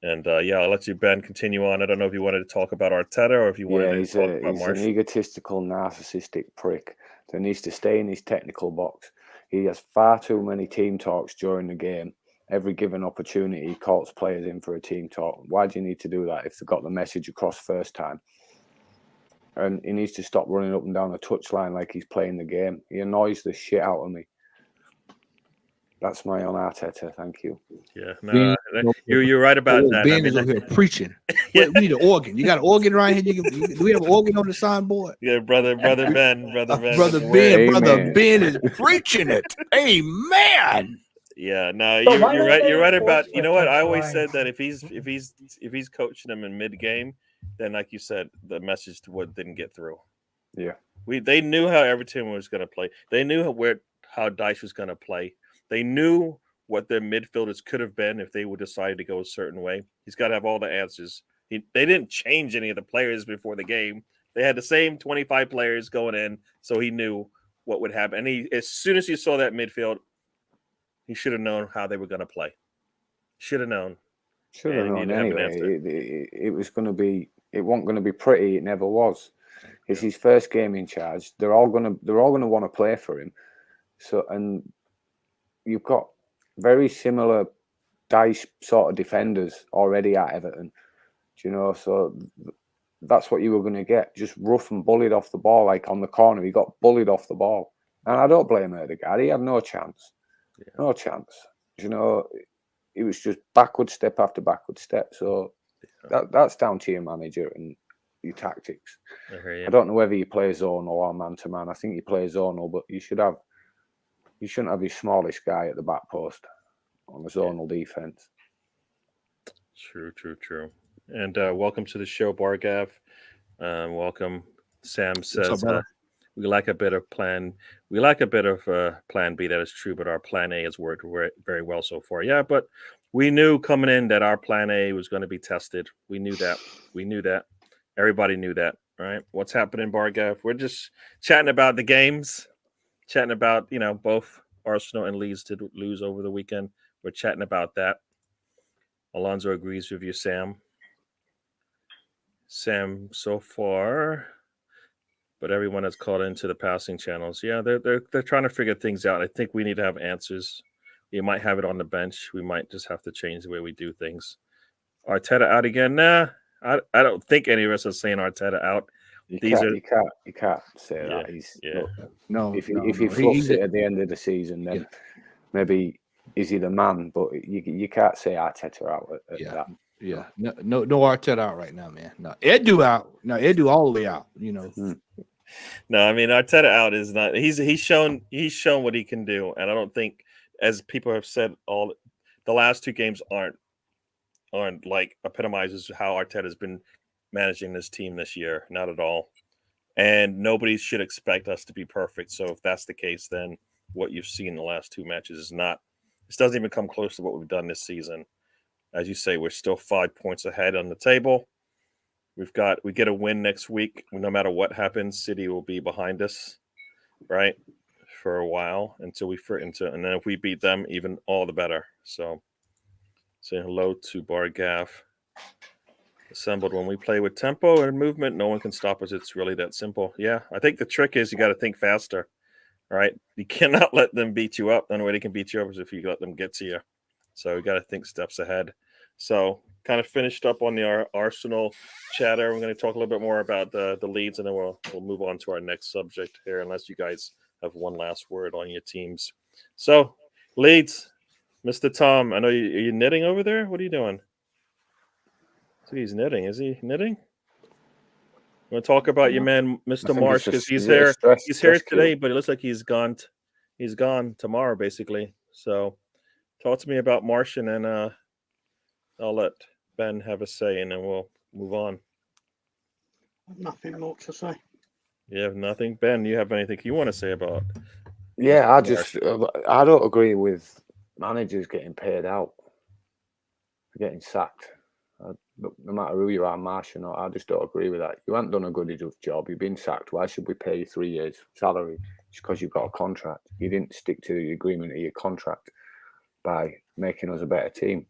And I'll let you, Ben, continue on. I don't know if you wanted to talk about Arteta or if you wanted to talk about Marsh. He's an egotistical, narcissistic prick that needs to stay in his technical box. He has far too many team talks during the game. Every given opportunity, he calls players in for a team talk. Why do you need to do that if they got the message across first time? And he needs to stop running up and down the touchline like he's playing the game. He annoys the shit out of me. That's my own Arteta. Thank you. Yeah, no, you're right about that. Ben is over here preaching. We need an organ. You got an organ right here? Do we have an organ on the signboard? Yeah, brother Ben. Brother Ben is preaching it. Amen. Yeah, no, you're right. You're right about. You know what? I always said that if he's coaching them in mid game, then like you said, the message didn't get through. Yeah, they knew how Everton was going to play. They knew how Dyche was going to play. They knew what their midfielders could have been if they would decide to go a certain way. He's got to have all the answers. They didn't change any of the players before the game. They had the same 25 players going in, so he knew what would happen. And as soon as he saw that midfield, he should have known how they were going to play. Should have known. Should have known anyway. It was going to be. It wasn't going to be pretty. It never was. It's his first game in charge. They're all going to want to play for him. So, and you've got very similar Dyche sort of defenders already at Everton. So that's what you were going to get. Just rough and bullied off the ball, like on the corner. He got bullied off the ball, and I don't blame Erdegaard. He had no chance. No chance. It was just backward step after backward step. So that's down to your manager. And your tactics. I hear you. I don't know whether you play zonal or man to man. I think you play zonal, but you shouldn't have your smallest guy at the back post on the zonal defense. True. And welcome to the show, Bargav. Welcome. Sam says up, brother? we like a bit of plan. We like a bit of plan B. That is true, but our plan A has worked very well so far. Yeah, but we knew coming in that our plan A was going to be tested. We knew that. Everybody knew that, right? What's happening, Bargav? We're just chatting about the games, chatting about, both Arsenal and Leeds did lose over the weekend. We're chatting about that. Alonso agrees with you, Sam. Sam, so far, but everyone has called into the passing channels. Yeah, they're trying to figure things out. I think we need to have answers. You might have it on the bench. We might just have to change the way we do things. Arteta out again? Nah, I don't think any of us are saying Arteta out. You can't say that. Yeah. Look, if he fluffs it at the end of the season, then maybe is he the man? But you can't say Arteta out at that. Yeah, no Arteta out right now, man. No, Edu out. No, Edu all the way out. No, I mean Arteta out is not. He's shown what he can do, and I don't think, as people have said, all the last two games aren't like epitomizes how Arteta has been managing this team this year. Not at all, and nobody should expect us to be perfect. So if that's the case, then what you've seen in the last two matches is not. This doesn't even come close to what we've done this season. As you say, we're still 5 points ahead on the table. We get a win next week. No matter what happens, City will be behind us, right, for a while until and then if we beat them, even all the better. So, saying hello to Bargav. Assembled. When we play with tempo and movement, no one can stop us. It's really that simple. Yeah, I think the trick is you got to think faster, right? You cannot let them beat you up. The only way they can beat you up is if you let them get to you. So we got to think steps ahead. So kind of finished up on the Arsenal chatter. We're going to talk a little bit more about the Leeds, and then we'll move on to our next subject here, unless you guys have one last word on your teams. So Leeds, Mr. Tom, I know are you knitting over there? What are you doing? So he's knitting. Is he knitting? You want to talk about your man, Mr. Marsh, because he's here. He's here today, but it looks like he's gone. He's gone tomorrow, basically. So talk to me about Marsh, and then I'll let Ben have a say, and then we'll move on. Nothing more to say. You have nothing? Ben, you have anything you want to say about? Yeah, I don't agree with managers getting paid out, getting sacked. No matter who you are, Marsh or not, I just don't agree with that. You haven't done a good enough job. You've been sacked. Why should we pay you 3 years salary? Just because you've got a contract. You didn't stick to the agreement of your contract by making us a better team.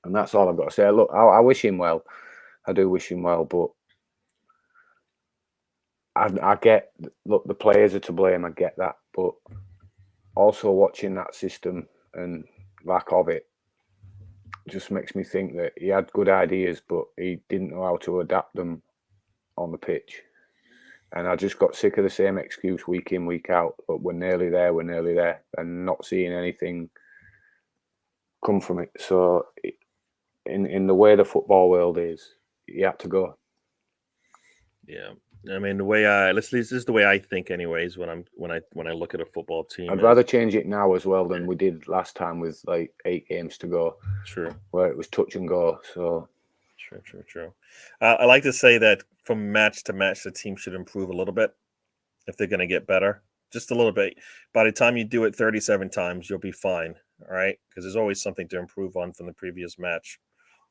And that's all I've got to say. Look, I wish him well. I do wish him well, but I get, look, the players are to blame. I get that. But also watching that system and lack of it just makes me think that he had good ideas, but he didn't know how to adapt them on the pitch. And I just got sick of the same excuse week in, week out. But we're nearly there, and not seeing anything come from it. So in the way the football world is, you have to go. Yeah, I mean this is the way I think, anyways. When I look at a football team, I'd rather change it now as well than we did last time with like 8 games to go. True. Where it was touch and go. So true. I like to say that from match to match, the team should improve a little bit if they're going to get better, just a little bit. By the time you do it 37 times, you'll be fine. All right, because there's always something to improve on from the previous match.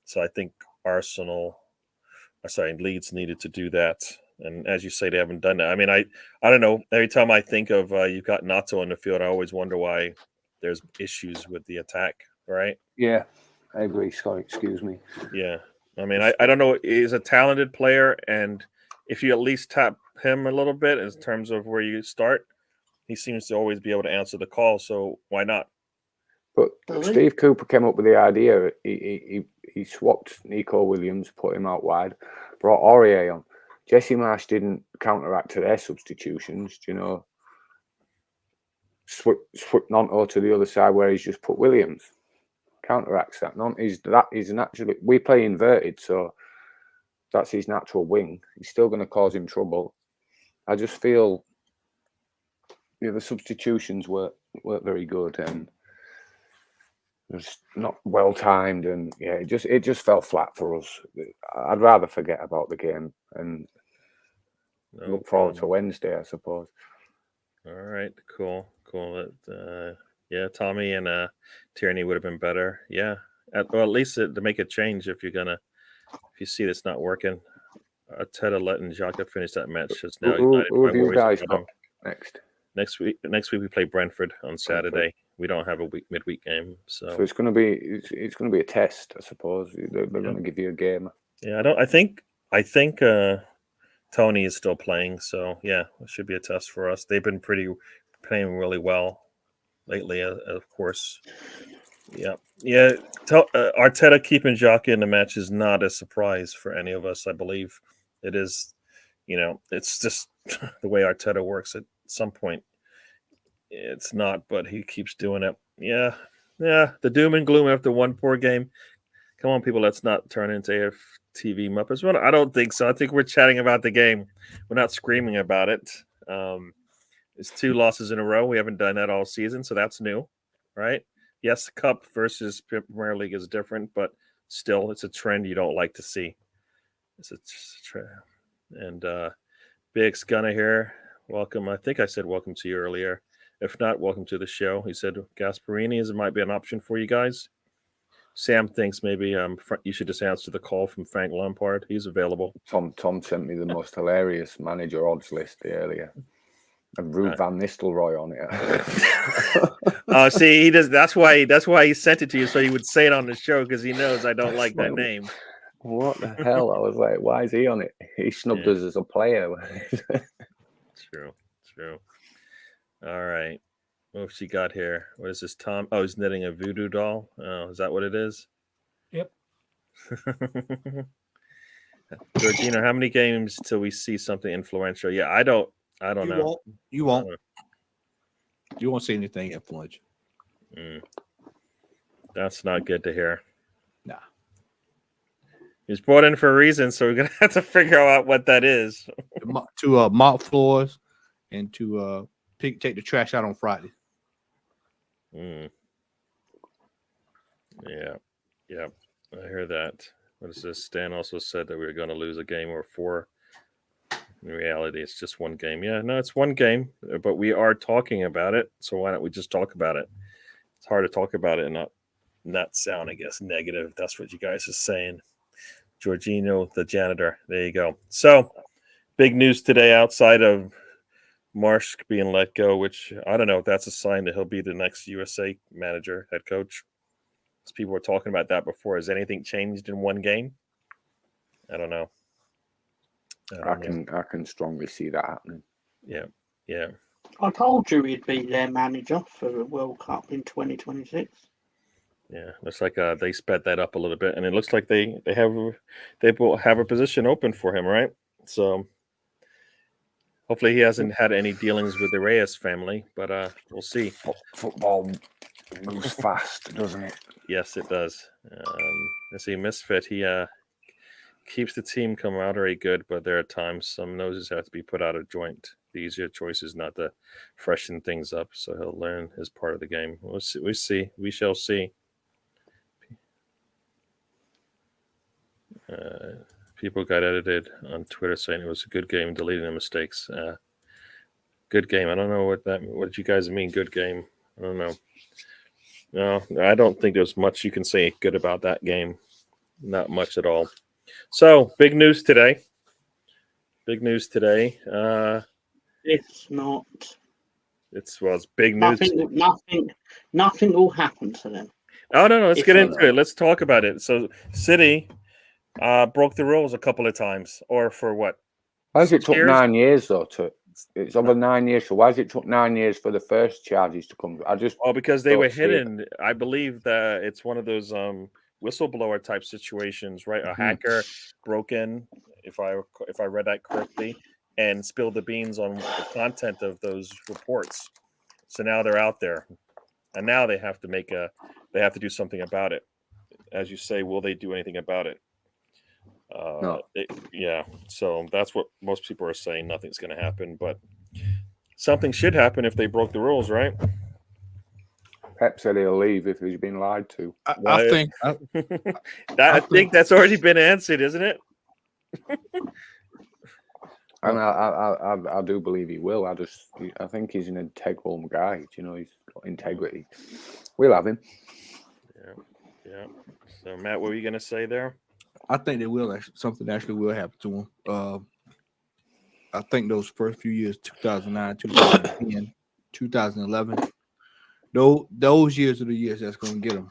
So I think Leeds needed to do that. And as you say, they haven't done that. I mean, I don't know. Every time I think of you've got Nato on the field, I always wonder why there's issues with the attack, right? Yeah, I agree, Scott. Excuse me. Yeah. I mean, I don't know. He's a talented player, and if you at least tap him a little bit in terms of where you start, he seems to always be able to answer the call. So why not? But Steve Cooper came up with the idea. He swapped Nico Williams, put him out wide, brought Aurier on. Jesse Marsh didn't counteract to their substitutions, Swip Nonto to the other side where he's just put Williams. Counteracts that. He's naturally, we play inverted, so That's his natural wing. He's still going to cause him trouble. I just feel the substitutions weren't very good, and it was not well timed, and it just fell flat for us. I'd rather forget about the game and look forward to Wednesday, I suppose. All right, cool. Yeah, Tommy and Tierney would have been better. Yeah, at least to make a change if you see this not working. Arteta letting Xhaka finish that match just now. Who have you guys got next? Next week we play Brentford on Saturday. We don't have a midweek game, so it's going to be a test, I suppose. They're going to give you a game. Yeah, I think Tony is still playing, so yeah, it should be a test for us. They've been playing really well lately, of course. Yeah. Arteta keeping Xhaka in the match is not a surprise for any of us. I believe it is. It's just the way Arteta works. At some point, it's not, but he keeps doing it. Yeah. The doom and gloom after one poor game. Come on, people. Let's not turn into AFTV Muppets. Well, I don't think so. I think we're chatting about the game. We're not screaming about it. It's 2 losses in a row. We haven't done that all season, so that's new, right? Yes, the Cup versus Premier League is different, but still, it's a trend you don't like to see. It's a trend. And Biggs Gunner here. Welcome. I think I said welcome to you earlier. If not, welcome to the show. He said Gasparini might be an option for you guys. Sam thinks maybe you should just answer the call from Frank Lampard. He's available. Tom sent me the most hilarious manager odds list earlier. And Ruud van Nistelrooy on it. See, he does. That's why he sent it to you, so he would say it on the show because he knows I don't like that name. What the hell? I was like, why is he on it? He snubbed us as a player. True. All right. What she got here? What is this, Tom? Oh, he's knitting a voodoo doll. Oh, is that what it is? Yep. Georgina, how many games till we see something influential? Yeah, I don't know. You won't. You won't see anything influential. That's not good to hear. Nah. He's brought in for a reason, so we're gonna have to figure out what that is. To mop floors and to take the trash out on Friday. Yeah. I hear that. What is this? Stan also said that we were going to lose a game or 4. In reality, it's just one game. Yeah, no, it's one game, but we are talking about it. So why don't we just talk about it? It's hard to talk about it and not sound, I guess, negative. That's what you guys are saying. Jorginho, the janitor. There you go. So big news today outside of Marsh being let go, which I don't know if that's a sign that he'll be the next USA manager, head coach. Because people were talking about that before. Has anything changed in one game? I don't know. I can strongly see that happening. Yeah. I told you he'd be their manager for the World Cup in 2026. Yeah, looks like they sped that up a little bit, and it looks like they will have a position open for him, right? So hopefully he hasn't had any dealings with the Reyes family, but we'll see. Football moves fast, doesn't it? Yes, it does. Let's see, Misfit, he keeps the team camaraderie good, but there are times some noses have to be put out of joint. The easier choice is not to freshen things up, so he'll learn his part of the game. We shall see. People got edited on Twitter saying it was a good game, deleting the mistakes. Good game. I don't know what did you guys mean, good game? I don't know. No, I don't think there's much you can say good about that game. Not much at all. So, big news today. It's not. It's big news. Nothing will happen to them. Oh, no, let's get into it. Let's talk about it. So, City broke the rules a couple of times, or for what? Why has it took 9 years though? It's over 9 years. So why has it took 9 years for the first charges to come? Because they were hidden. I believe that it's one of those whistleblower type situations, right? A hacker broke in, if I read that correctly, and spilled the beans on the content of those reports. So now they're out there, and now they have to do something about it. As you say, will they do anything about it? No. Yeah, so that's what most people are saying. Nothing's going to happen, but something should happen if they broke the rules, right? Pep said he'll leave if he's been lied to. I think I think that's already been answered, isn't it? And I do believe he will. I think he's an integral guy. You know, he's got integrity. We'll have him. Yeah. So, Matt, what were you going to say there? I think something actually will happen to him. I think those first few years, 2009, 2010, 2011, those years are the years that's going to get him.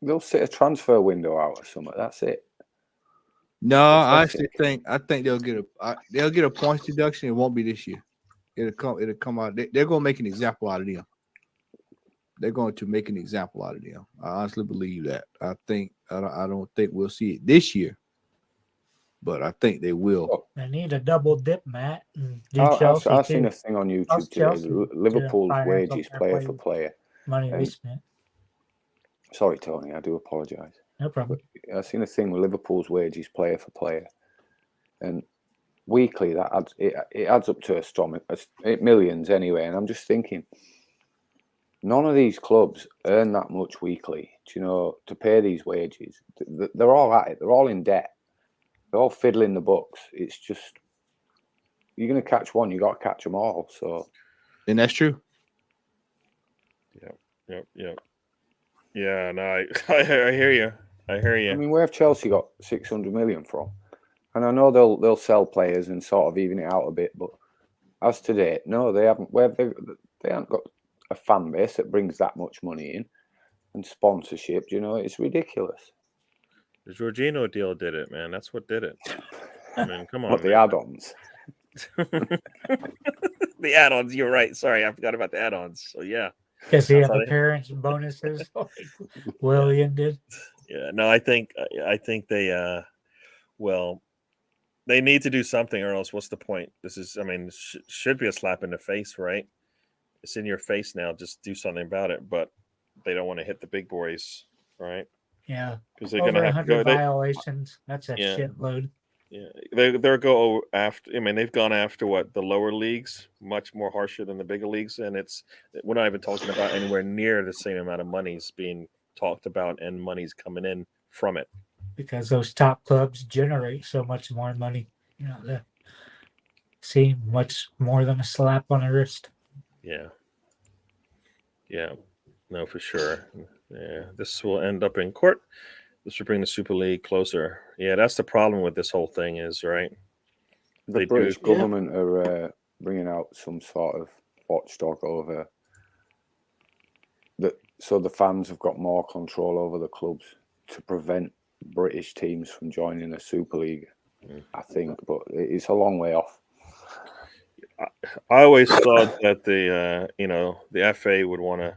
They'll sit a transfer window out or something. That's it. No, I actually think they'll get a points deduction. It won't be this year. It'll come out. They're going to make an example out of them. They're going to make an example out of them. I honestly believe that. I don't think we'll see it this year, but I think they will. They need a double dip, Matt. And I've seen a thing on YouTube today. Liverpool's wages, player for player. Money we spent. Sorry, Tony. I do apologise. No problem. I've seen a thing with Liverpool's wages, player for player, and weekly it adds up to a storm, millions anyway. And I'm just thinking, none of these clubs earn that much weekly, to pay these wages. They're all at it. They're all in debt. They're all fiddling the books. It's just, you're going to catch one, you got to catch them all. So, and that's true. Yep. Yeah, no, I hear you. I mean, where have Chelsea got 600 million from? And I know they'll sell players and sort of even it out a bit, but as to date, no, they haven't. They haven't got a fan base that brings that much money in, and sponsorship. It's ridiculous. The Jorginho deal did it, man. That's what did it. I mean, come on. But the add-ons. The add-ons. You're right. Sorry, I forgot about the add-ons. So yeah. Because he had the parents' bonuses like William did. Yeah. No, I think they they need to do something, or else what's the point? This is, should be a slap in the face, right? It's in your face now. Just do something about it. But they don't want to hit the big boys, right? Yeah, because they're going to have to go. Violations. That's a shitload. Yeah, they'll go after. They've gone after the lower leagues, much more harsher than the bigger leagues, and we're not even talking about anywhere near the same amount of money's being talked about and money's coming in from it. Because those top clubs generate so much more money, they seem much more than a slap on the wrist. Yeah, no, for sure. Yeah, this will end up in court. This will bring the Super League closer. Yeah, that's the problem with this whole thing is, right? The British government are bringing out some sort of watchdog over that, so the fans have got more control over the clubs to prevent British teams from joining a Super League, I think, but it's a long way off. I always thought that the FA would want to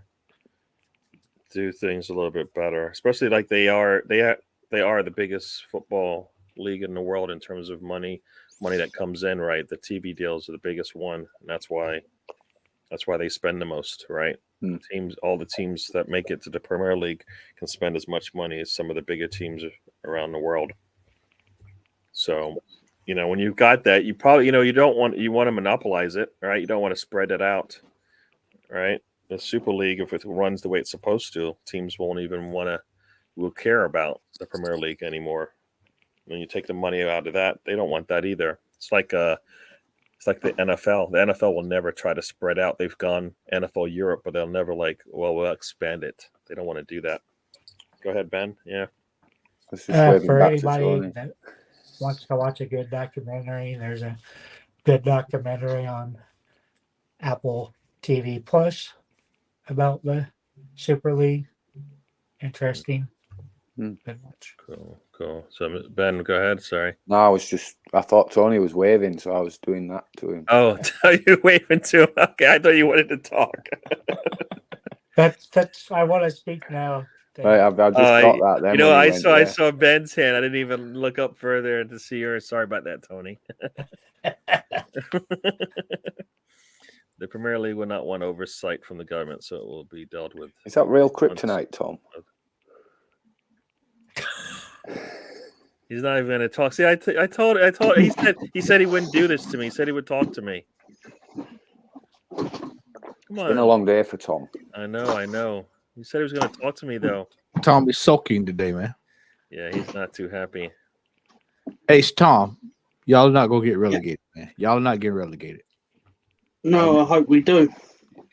do things a little bit better, especially like they are the biggest football league in the world in terms of money that comes in, right? The TV deals are the biggest one, and that's why they spend the most, right? All the teams that make it to the Premier League can spend as much money as some of the bigger teams around the world. So, when you've got that, you probably, you want to monopolize it, right? You don't want to spread it out, right? The Super League, if it runs the way it's supposed to, teams won't even will care about the Premier League anymore. When you take the money out of that, they don't want that either. It's like the NFL. The NFL will never try to spread out. They've gone NFL Europe, but they'll never we'll expand it. They don't want to do that. Go ahead, Ben. Yeah. For anybody that wants to watch a good documentary, there's a good documentary on Apple TV Plus about the Super League. Interesting. Cool. So Ben, go ahead. Sorry. No, I thought Tony was waving, so I was doing that to him. Oh, you waving to him? Okay, I thought you wanted to talk. That's I want to speak now. Right, I've just got that. Then I saw Ben's hand. I didn't even look up further to see her. Sorry about that, Tony. The Premier League will not want oversight from the government, so it will be dealt with. Is that real kryptonite, Tom? He's not even going to talk. See, I told. He said he wouldn't do this to me. He said he would talk to me. Come It's on. been a long day for Tom. I know. He said he was going to talk to me though. Tom is sulking today, man. Yeah, he's not too happy. Hey, it's Tom. Y'all are not gonna get relegated, man. Y'all are not getting relegated. No, I hope we do.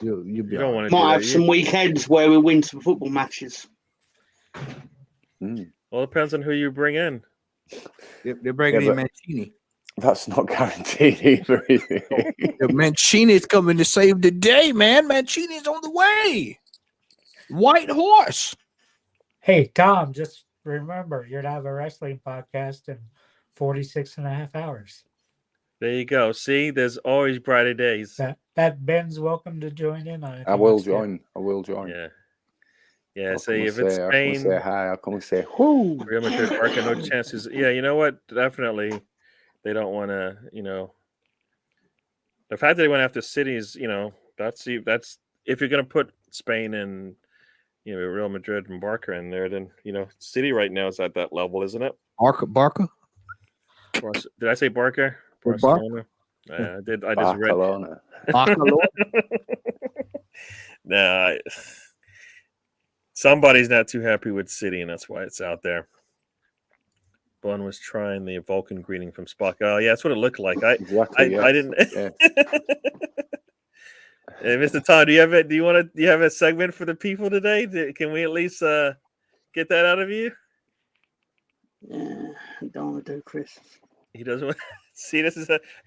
You'll be You all don't right. want to Might do have that. some weekends where we win some football matches. Well, it depends on who you bring in. They're bringing in Mancini. That's not guaranteed either, is it? Mancini's coming to save the day, man. Mancini's on the way. White horse. Hey, Tom, just remember, you're to have a wrestling podcast in 46 and a half hours. There you go. See, there's always brighter days. That Ben's welcome to join in on it. I will join. I will join. Yeah. I'll See, come if and it's say, Spain, I'll come and say hi. I'll come and say, whoo. Real Madrid, Barca, no chances. Yeah, you know what? Definitely, they don't want to. The fact that they went after cities, that's if you're going to put Spain and Real Madrid and Barca in there, then City right now is at that level, isn't it? Barca. Did I say Barca? Barcelona. I did. I just read. Barcelona. Nah, somebody's not too happy with City, and that's why it's out there. Bun was trying the Vulcan greeting from Spock. Oh, yeah, that's what it looked like. I didn't. Yeah. Hey, Mr. Tom, do you have a segment for the people today? Can we at least get that out of you? Yeah, I don't want to do Chris. He doesn't want. See,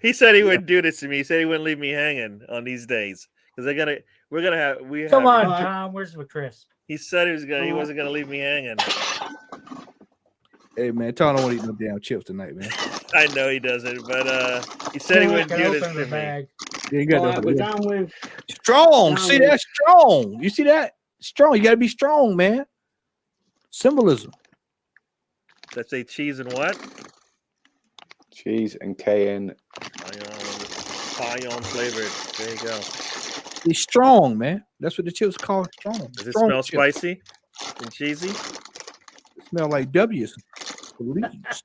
he said he wouldn't do this to me. He said he wouldn't leave me hanging on these days because Come on, Tom. Where's the crisp? He said he wasn't gonna leave me hanging. Hey man, Tom don't want to eat no damn chips tonight, man. I know he doesn't, but he said he wouldn't do this to me. You got All right, we're down with strong. See that strong? You see that strong? You got to be strong, man. Symbolism. Let's say cheese and what? Cheese and cayenne. Cayenne flavored. There you go. It's strong, man. That's what the chips call strong. Does it smell spicy and cheesy? It smell like W's. Leaves.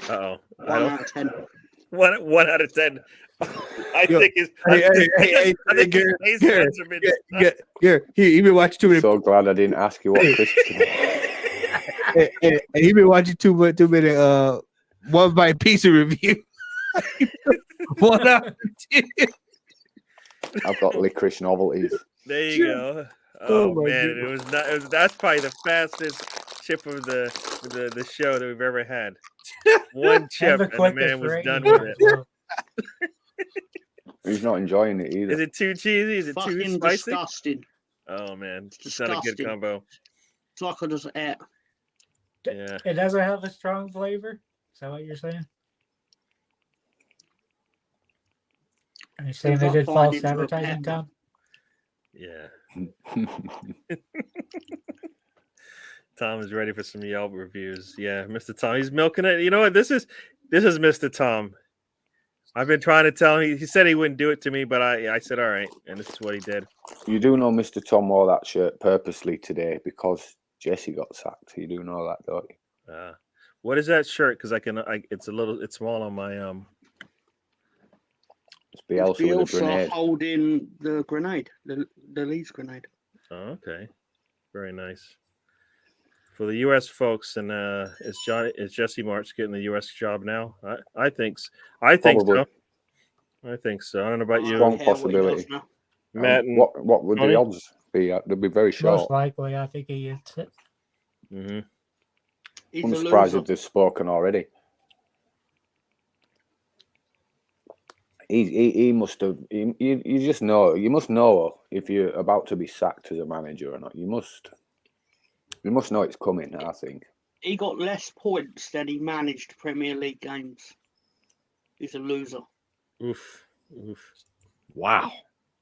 Uh-oh. 1 out of 10. 1 out of 10. I think it's. He been watching too many. So glad I didn't ask you what Chris. He been watching too many. One bite pizza review. 1 out of 10. I've got licorice novelties. There you go. Oh man, goodness. That's probably the fastest chip of the show that we've ever had. One chip, and the man was done with it. He's not enjoying it either. Is it too cheesy? Is it too Fucking spicy? disgusting. Oh man, it's Disgusting. not a good combo. It's like I just ate. Yeah. It doesn't have a strong flavor. Is that what you're saying? Are you saying they did false advertising, Tom? Yeah. Tom is ready for some Yelp reviews. Yeah, Mr. Tom, he's milking it. You know what? This is Mr. Tom. I've been trying to tell him. He said he wouldn't do it to me, but I said all right, and this is what he did. You do know Mr. Tom wore that shirt purposely today because Jesse got sacked. You do know that, don't you? What is that shirt? Because it's small on my It's Bielsa with a grenade. Holding the grenade, the Leeds grenade. Oh, okay, very nice. For the U.S. folks, and is Jesse March getting the U.S. job now? I think so. I think so. I don't know about you. Strong possibility. Matt, and what would the odds be? They'd be very short. Most likely, I think he gets it. Mm-hmm. I'm surprised if they've spoken already. He must have. You just know. You must know if you're about to be sacked as a manager or not. You must know it's coming. I think he got less points than he managed Premier League games. He's a loser. Oof. Wow.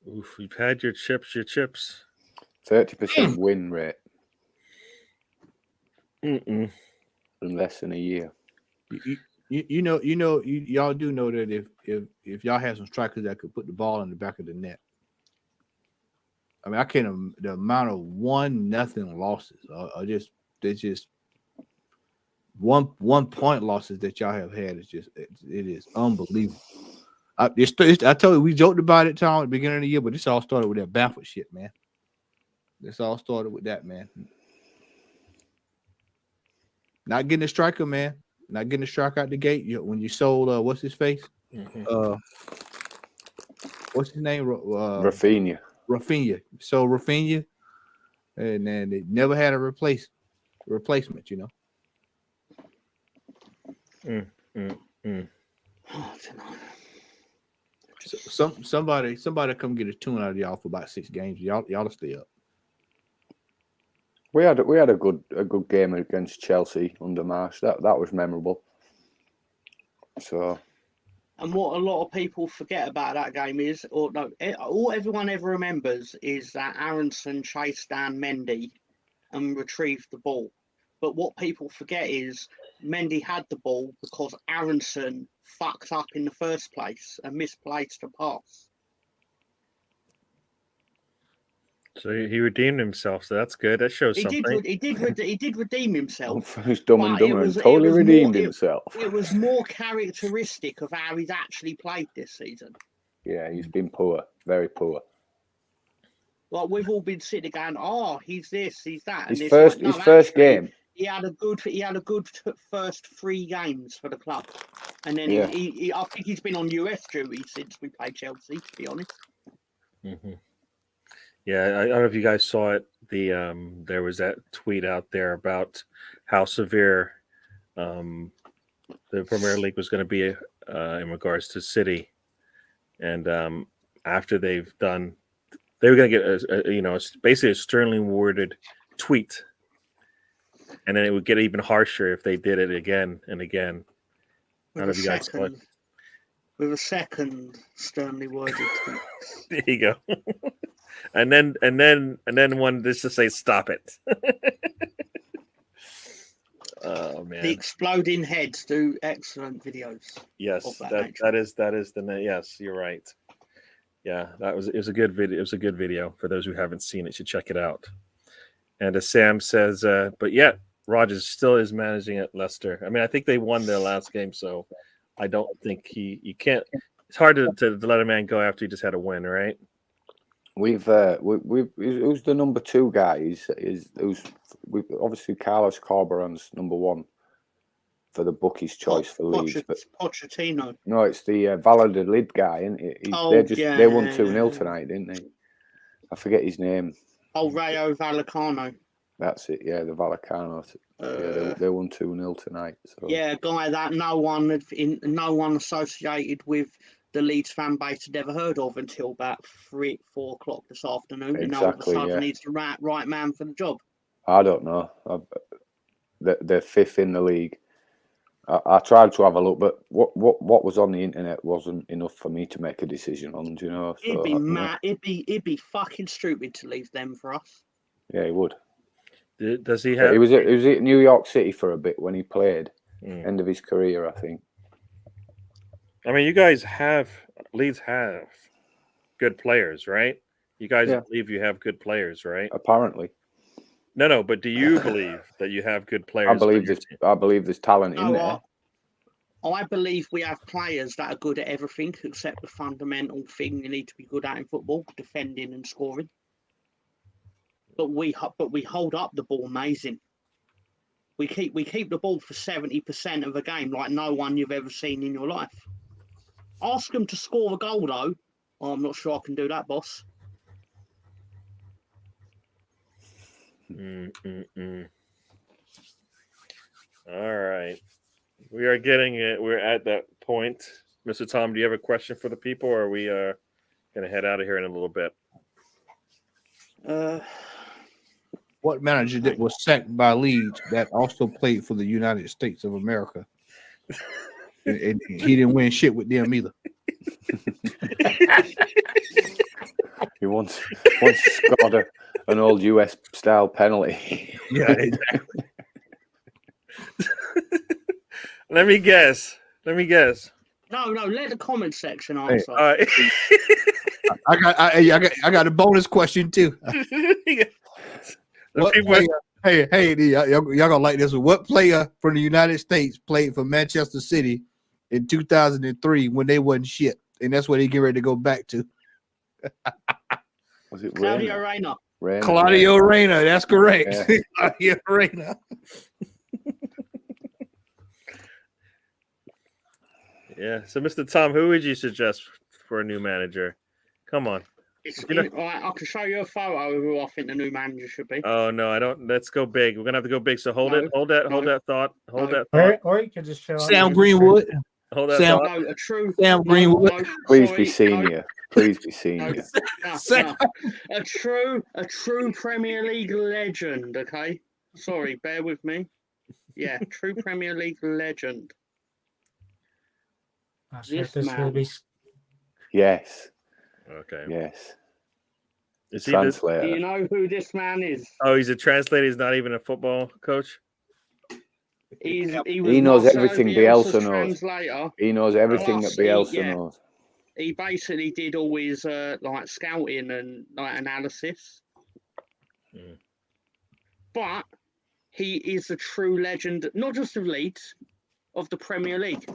Oof. You've had your chips. 30% win rate. In less than a year. Y'all do know that if y'all had some strikers that could put the ball in the back of the net, I mean, I can't. The amount of 1-0 losses they're just 1 point losses that y'all have had is just it is unbelievable. I told you we joked about it, Tom, at the beginning of the year, but this all started with that Baffert shit, man. This all started with that, man. Not getting a striker, man. Not getting a strike out the gate. When you sold what's his face? What's his name? Rafinha. So Rafinha, and then they never had a replacement. You know. I don't know. So somebody come get a tune out of y'all for about 6 games. Y'all stay up. We had a good game against Chelsea under Marsh. That was memorable. So. And what a lot of people forget about that game is, all everyone ever remembers is that Aronson chased down Mendy and retrieved the ball. But what people forget is Mendy had the ball because Aronson fucked up in the first place and misplaced a pass. So he redeemed himself. So that's good. That shows something. He did redeem himself. Who's dumb and but dumber and totally redeemed himself. It was more characteristic of how he's actually played this season. Yeah, he's been poor, very poor. Like we've all been sitting going, "Oh, he's this, he's that." His first game. He had a good first 3 games for the club, and then he I think he's been on US duty since we played Chelsea. To be honest. Mm-hmm. Yeah, I don't know if you guys saw it. There was that tweet out there about how severe the Premier League was going to be in regards to City, and after they were going to get basically a sternly worded tweet, and then it would get even harsher if they did it again and again. I don't know if you guys saw it. With a second sternly worded tweet. There you go. And then one just to say stop it. Oh man! The exploding heads do excellent videos. Yes, that is yes, you're right. Yeah, it was a good video. It was a good video for those who haven't seen it. Should check it out. And as Sam says, but yet Rodgers still is managing at Leicester. I mean, I think they won their last game, so I don't think you can't. It's hard to let a man go after he just had a win, right? We've who's the number 2 guy? Obviously Carlos Corberan's number 1 for the bookies' choice for Leeds, but Pochettino. No, it's the Valladolid guy, isn't it? They won 2-0 tonight, didn't they? I forget his name. Oh, Rayo Vallecano. That's it. Yeah, the Vallecano. They won 2-0 tonight. So. Yeah, a guy that no one associated with the Leeds fan base had ever heard of until about 3-4 o'clock this afternoon. Exactly, and all of a sudden he's the right man for the job. I don't know. They're 5th in the league. I tried to have a look, but what was on the internet wasn't enough for me to make a decision on. Do you know? So, it'd be mad. It'd be fucking stupid to leave them for us. Yeah, he would. Does he have? He was at New York City for a bit when he played. End of his career, I think. I mean, Leeds have good players, right? You guys believe you have good players, right? Apparently. No, but do you believe that you have good players? I believe there's talent in there. I believe we have players that are good at everything except the fundamental thing you need to be good at in football: defending and scoring. But we hold up the ball amazing. We keep the ball for 70% of a game like no one you've ever seen in your life. Ask them to score a goal though. Oh, I'm not sure I can do that, boss. All right. We are getting it. We're at that point. Mr. Tom, do you have a question for the people, or are we going to head out of here in a little bit? What manager that was sacked by Leeds that also played for the United States of America? and he didn't win shit with them either. He once scored an old US style penalty. Yeah, exactly. Let me guess. No, let the comment section answer. I got a bonus question too. What player? Hey, y'all gonna like this one. What player from the United States played for Manchester City in 2003 when they wasn't shit, and that's what they get ready to go back to? Was it Claudio Reyna? Reyna. Claudio Reyna. That's correct. Yeah. Claudio Reyna. Yeah. So, Mr. Tom, who would you suggest for a new manager? Come on. I can show you a photo of who I think the new manager should be. Oh no, I don't. Let's go big. We're gonna have to go big. So hold that thought. Hold that Or, thought. or you could just show up Sam with- Greenwood. Hold that Sam- thought. No, a true Sam Greenwood. Please sorry, be senior. Please be senior. No. A true Premier League legend. Okay, sorry, bear with me. Yeah, true Premier League legend. Not sure if This this will man. be. Yes. Okay. Yes. Is he? The, Do you Translator. know who this man is? oh, he's a translator. He's not even a football coach. He He knows Marcelo everything Bielsa's Bielsa knows. translator. He knows everything that Plus, Bielsa yeah. knows. He basically did all his like scouting and like analysis. Mm. But he is a true legend, not just of Leeds, of the Premier League.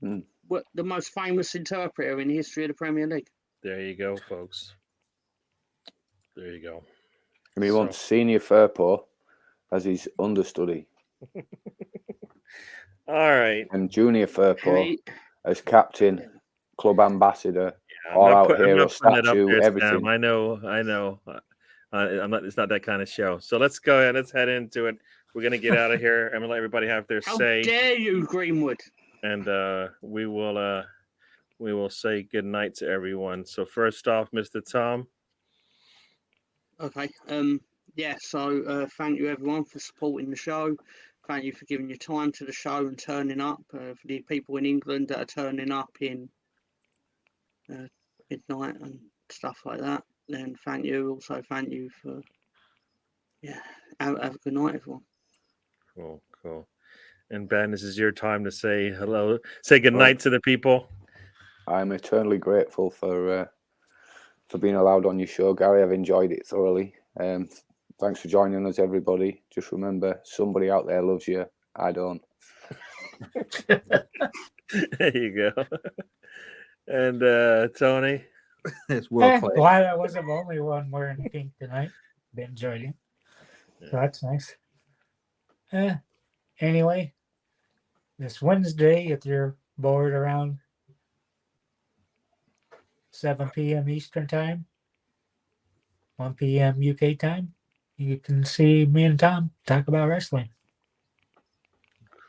Mm. What the most famous interpreter in the history of the Premier League. There you go, folks. There you go. And he So- wants Senior Firpo as his understudy All right. and Junior Firpo And he, as captain, club ambassador, I'm all not out put- I'm hero not putting it up statue, there, everything. Sam. I know. I'm not. It's not that kind of show. So let's go ahead. Let's head into it. We're gonna get out of here and we'll let everybody have their how say, dare you, Greenwood? and we will say good night to everyone. So first off, Mr. Tom. Okay. Yeah. So thank you everyone for supporting the show. Thank you for giving your time to the show and turning up. For the people in England that are turning up in midnight and stuff like that. Then thank you. Also thank you for have a good night, everyone. Cool. And Ben, this is your time to say hello. Say good night to the people. I'm eternally grateful for being allowed on your show, Gary. I've enjoyed it thoroughly. Thanks for joining us, everybody. Just remember, somebody out there loves you. I don't. There you go. And Tony. It's world class. Glad I wasn't the only one wearing pink tonight. Been enjoying it. Yeah. So that's nice. Anyway, this Wednesday, if you're bored around 7 p.m. Eastern Time, 1 p.m. UK time, you can see me and Tom talk about wrestling.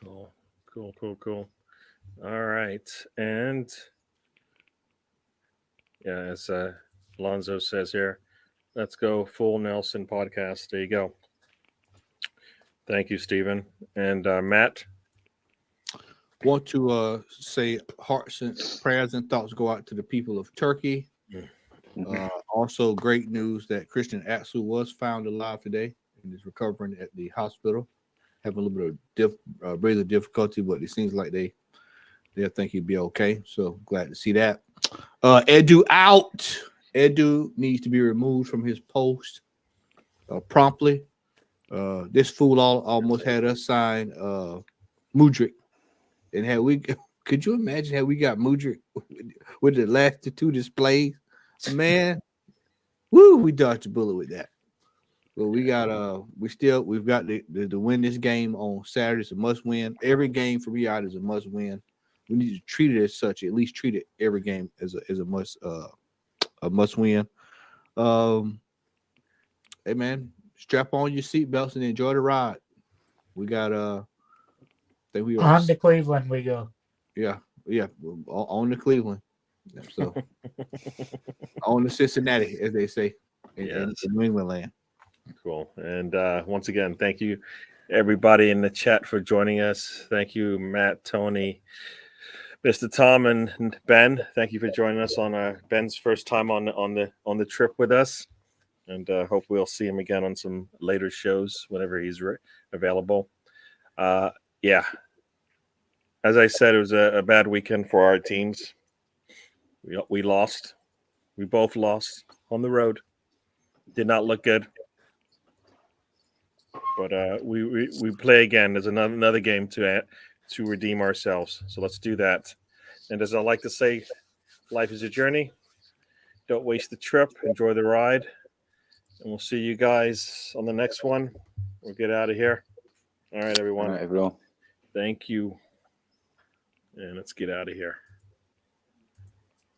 Cool. All right. And yeah, as Alonzo says here, let's go full Nelson podcast. There you go. Thank you, Stephen. And Matt. Want to say hearts and prayers and thoughts go out to the people of Turkey. Also, great news that Christian Atsu was found alive today and is recovering at the hospital. Having a little bit of breathing difficulty, but it seems like they think he'd be okay. So glad to see that. Edu out. Edu needs to be removed from his post promptly. This fool almost had us sign Mudryk. And could you imagine how we got Mudryk with the last two displays? Man, we dodged a bullet with that. But we got we've got to win this game on Saturday. It's a must win. Every game from here out is a must win. We need to treat it as such. At least treat it every game as a must win. Hey man, strap on your seatbelts and enjoy the ride. We got I think we are On to Cleveland we go. Yeah, on to Cleveland. So on to Cincinnati, as they say in New England land. Cool. And once again, thank you everybody in the chat for joining us. Thank you, Matt, Tony, Mr. Tom, and Ben. Thank you for joining us on Ben's first time on the trip with us. And hope we'll see him again on some later shows whenever he's available. Yeah. as I said, it was a bad weekend for our teams. We lost. We both lost on the road. Did not look good. But we play again. There's another game to redeem ourselves. So let's do that. And as I like to say, life is a journey. Don't waste the trip. Enjoy the ride. And we'll see you guys on the next one. We'll get out of here. All right, everyone. All right, everyone. Thank you. And let's get out of here.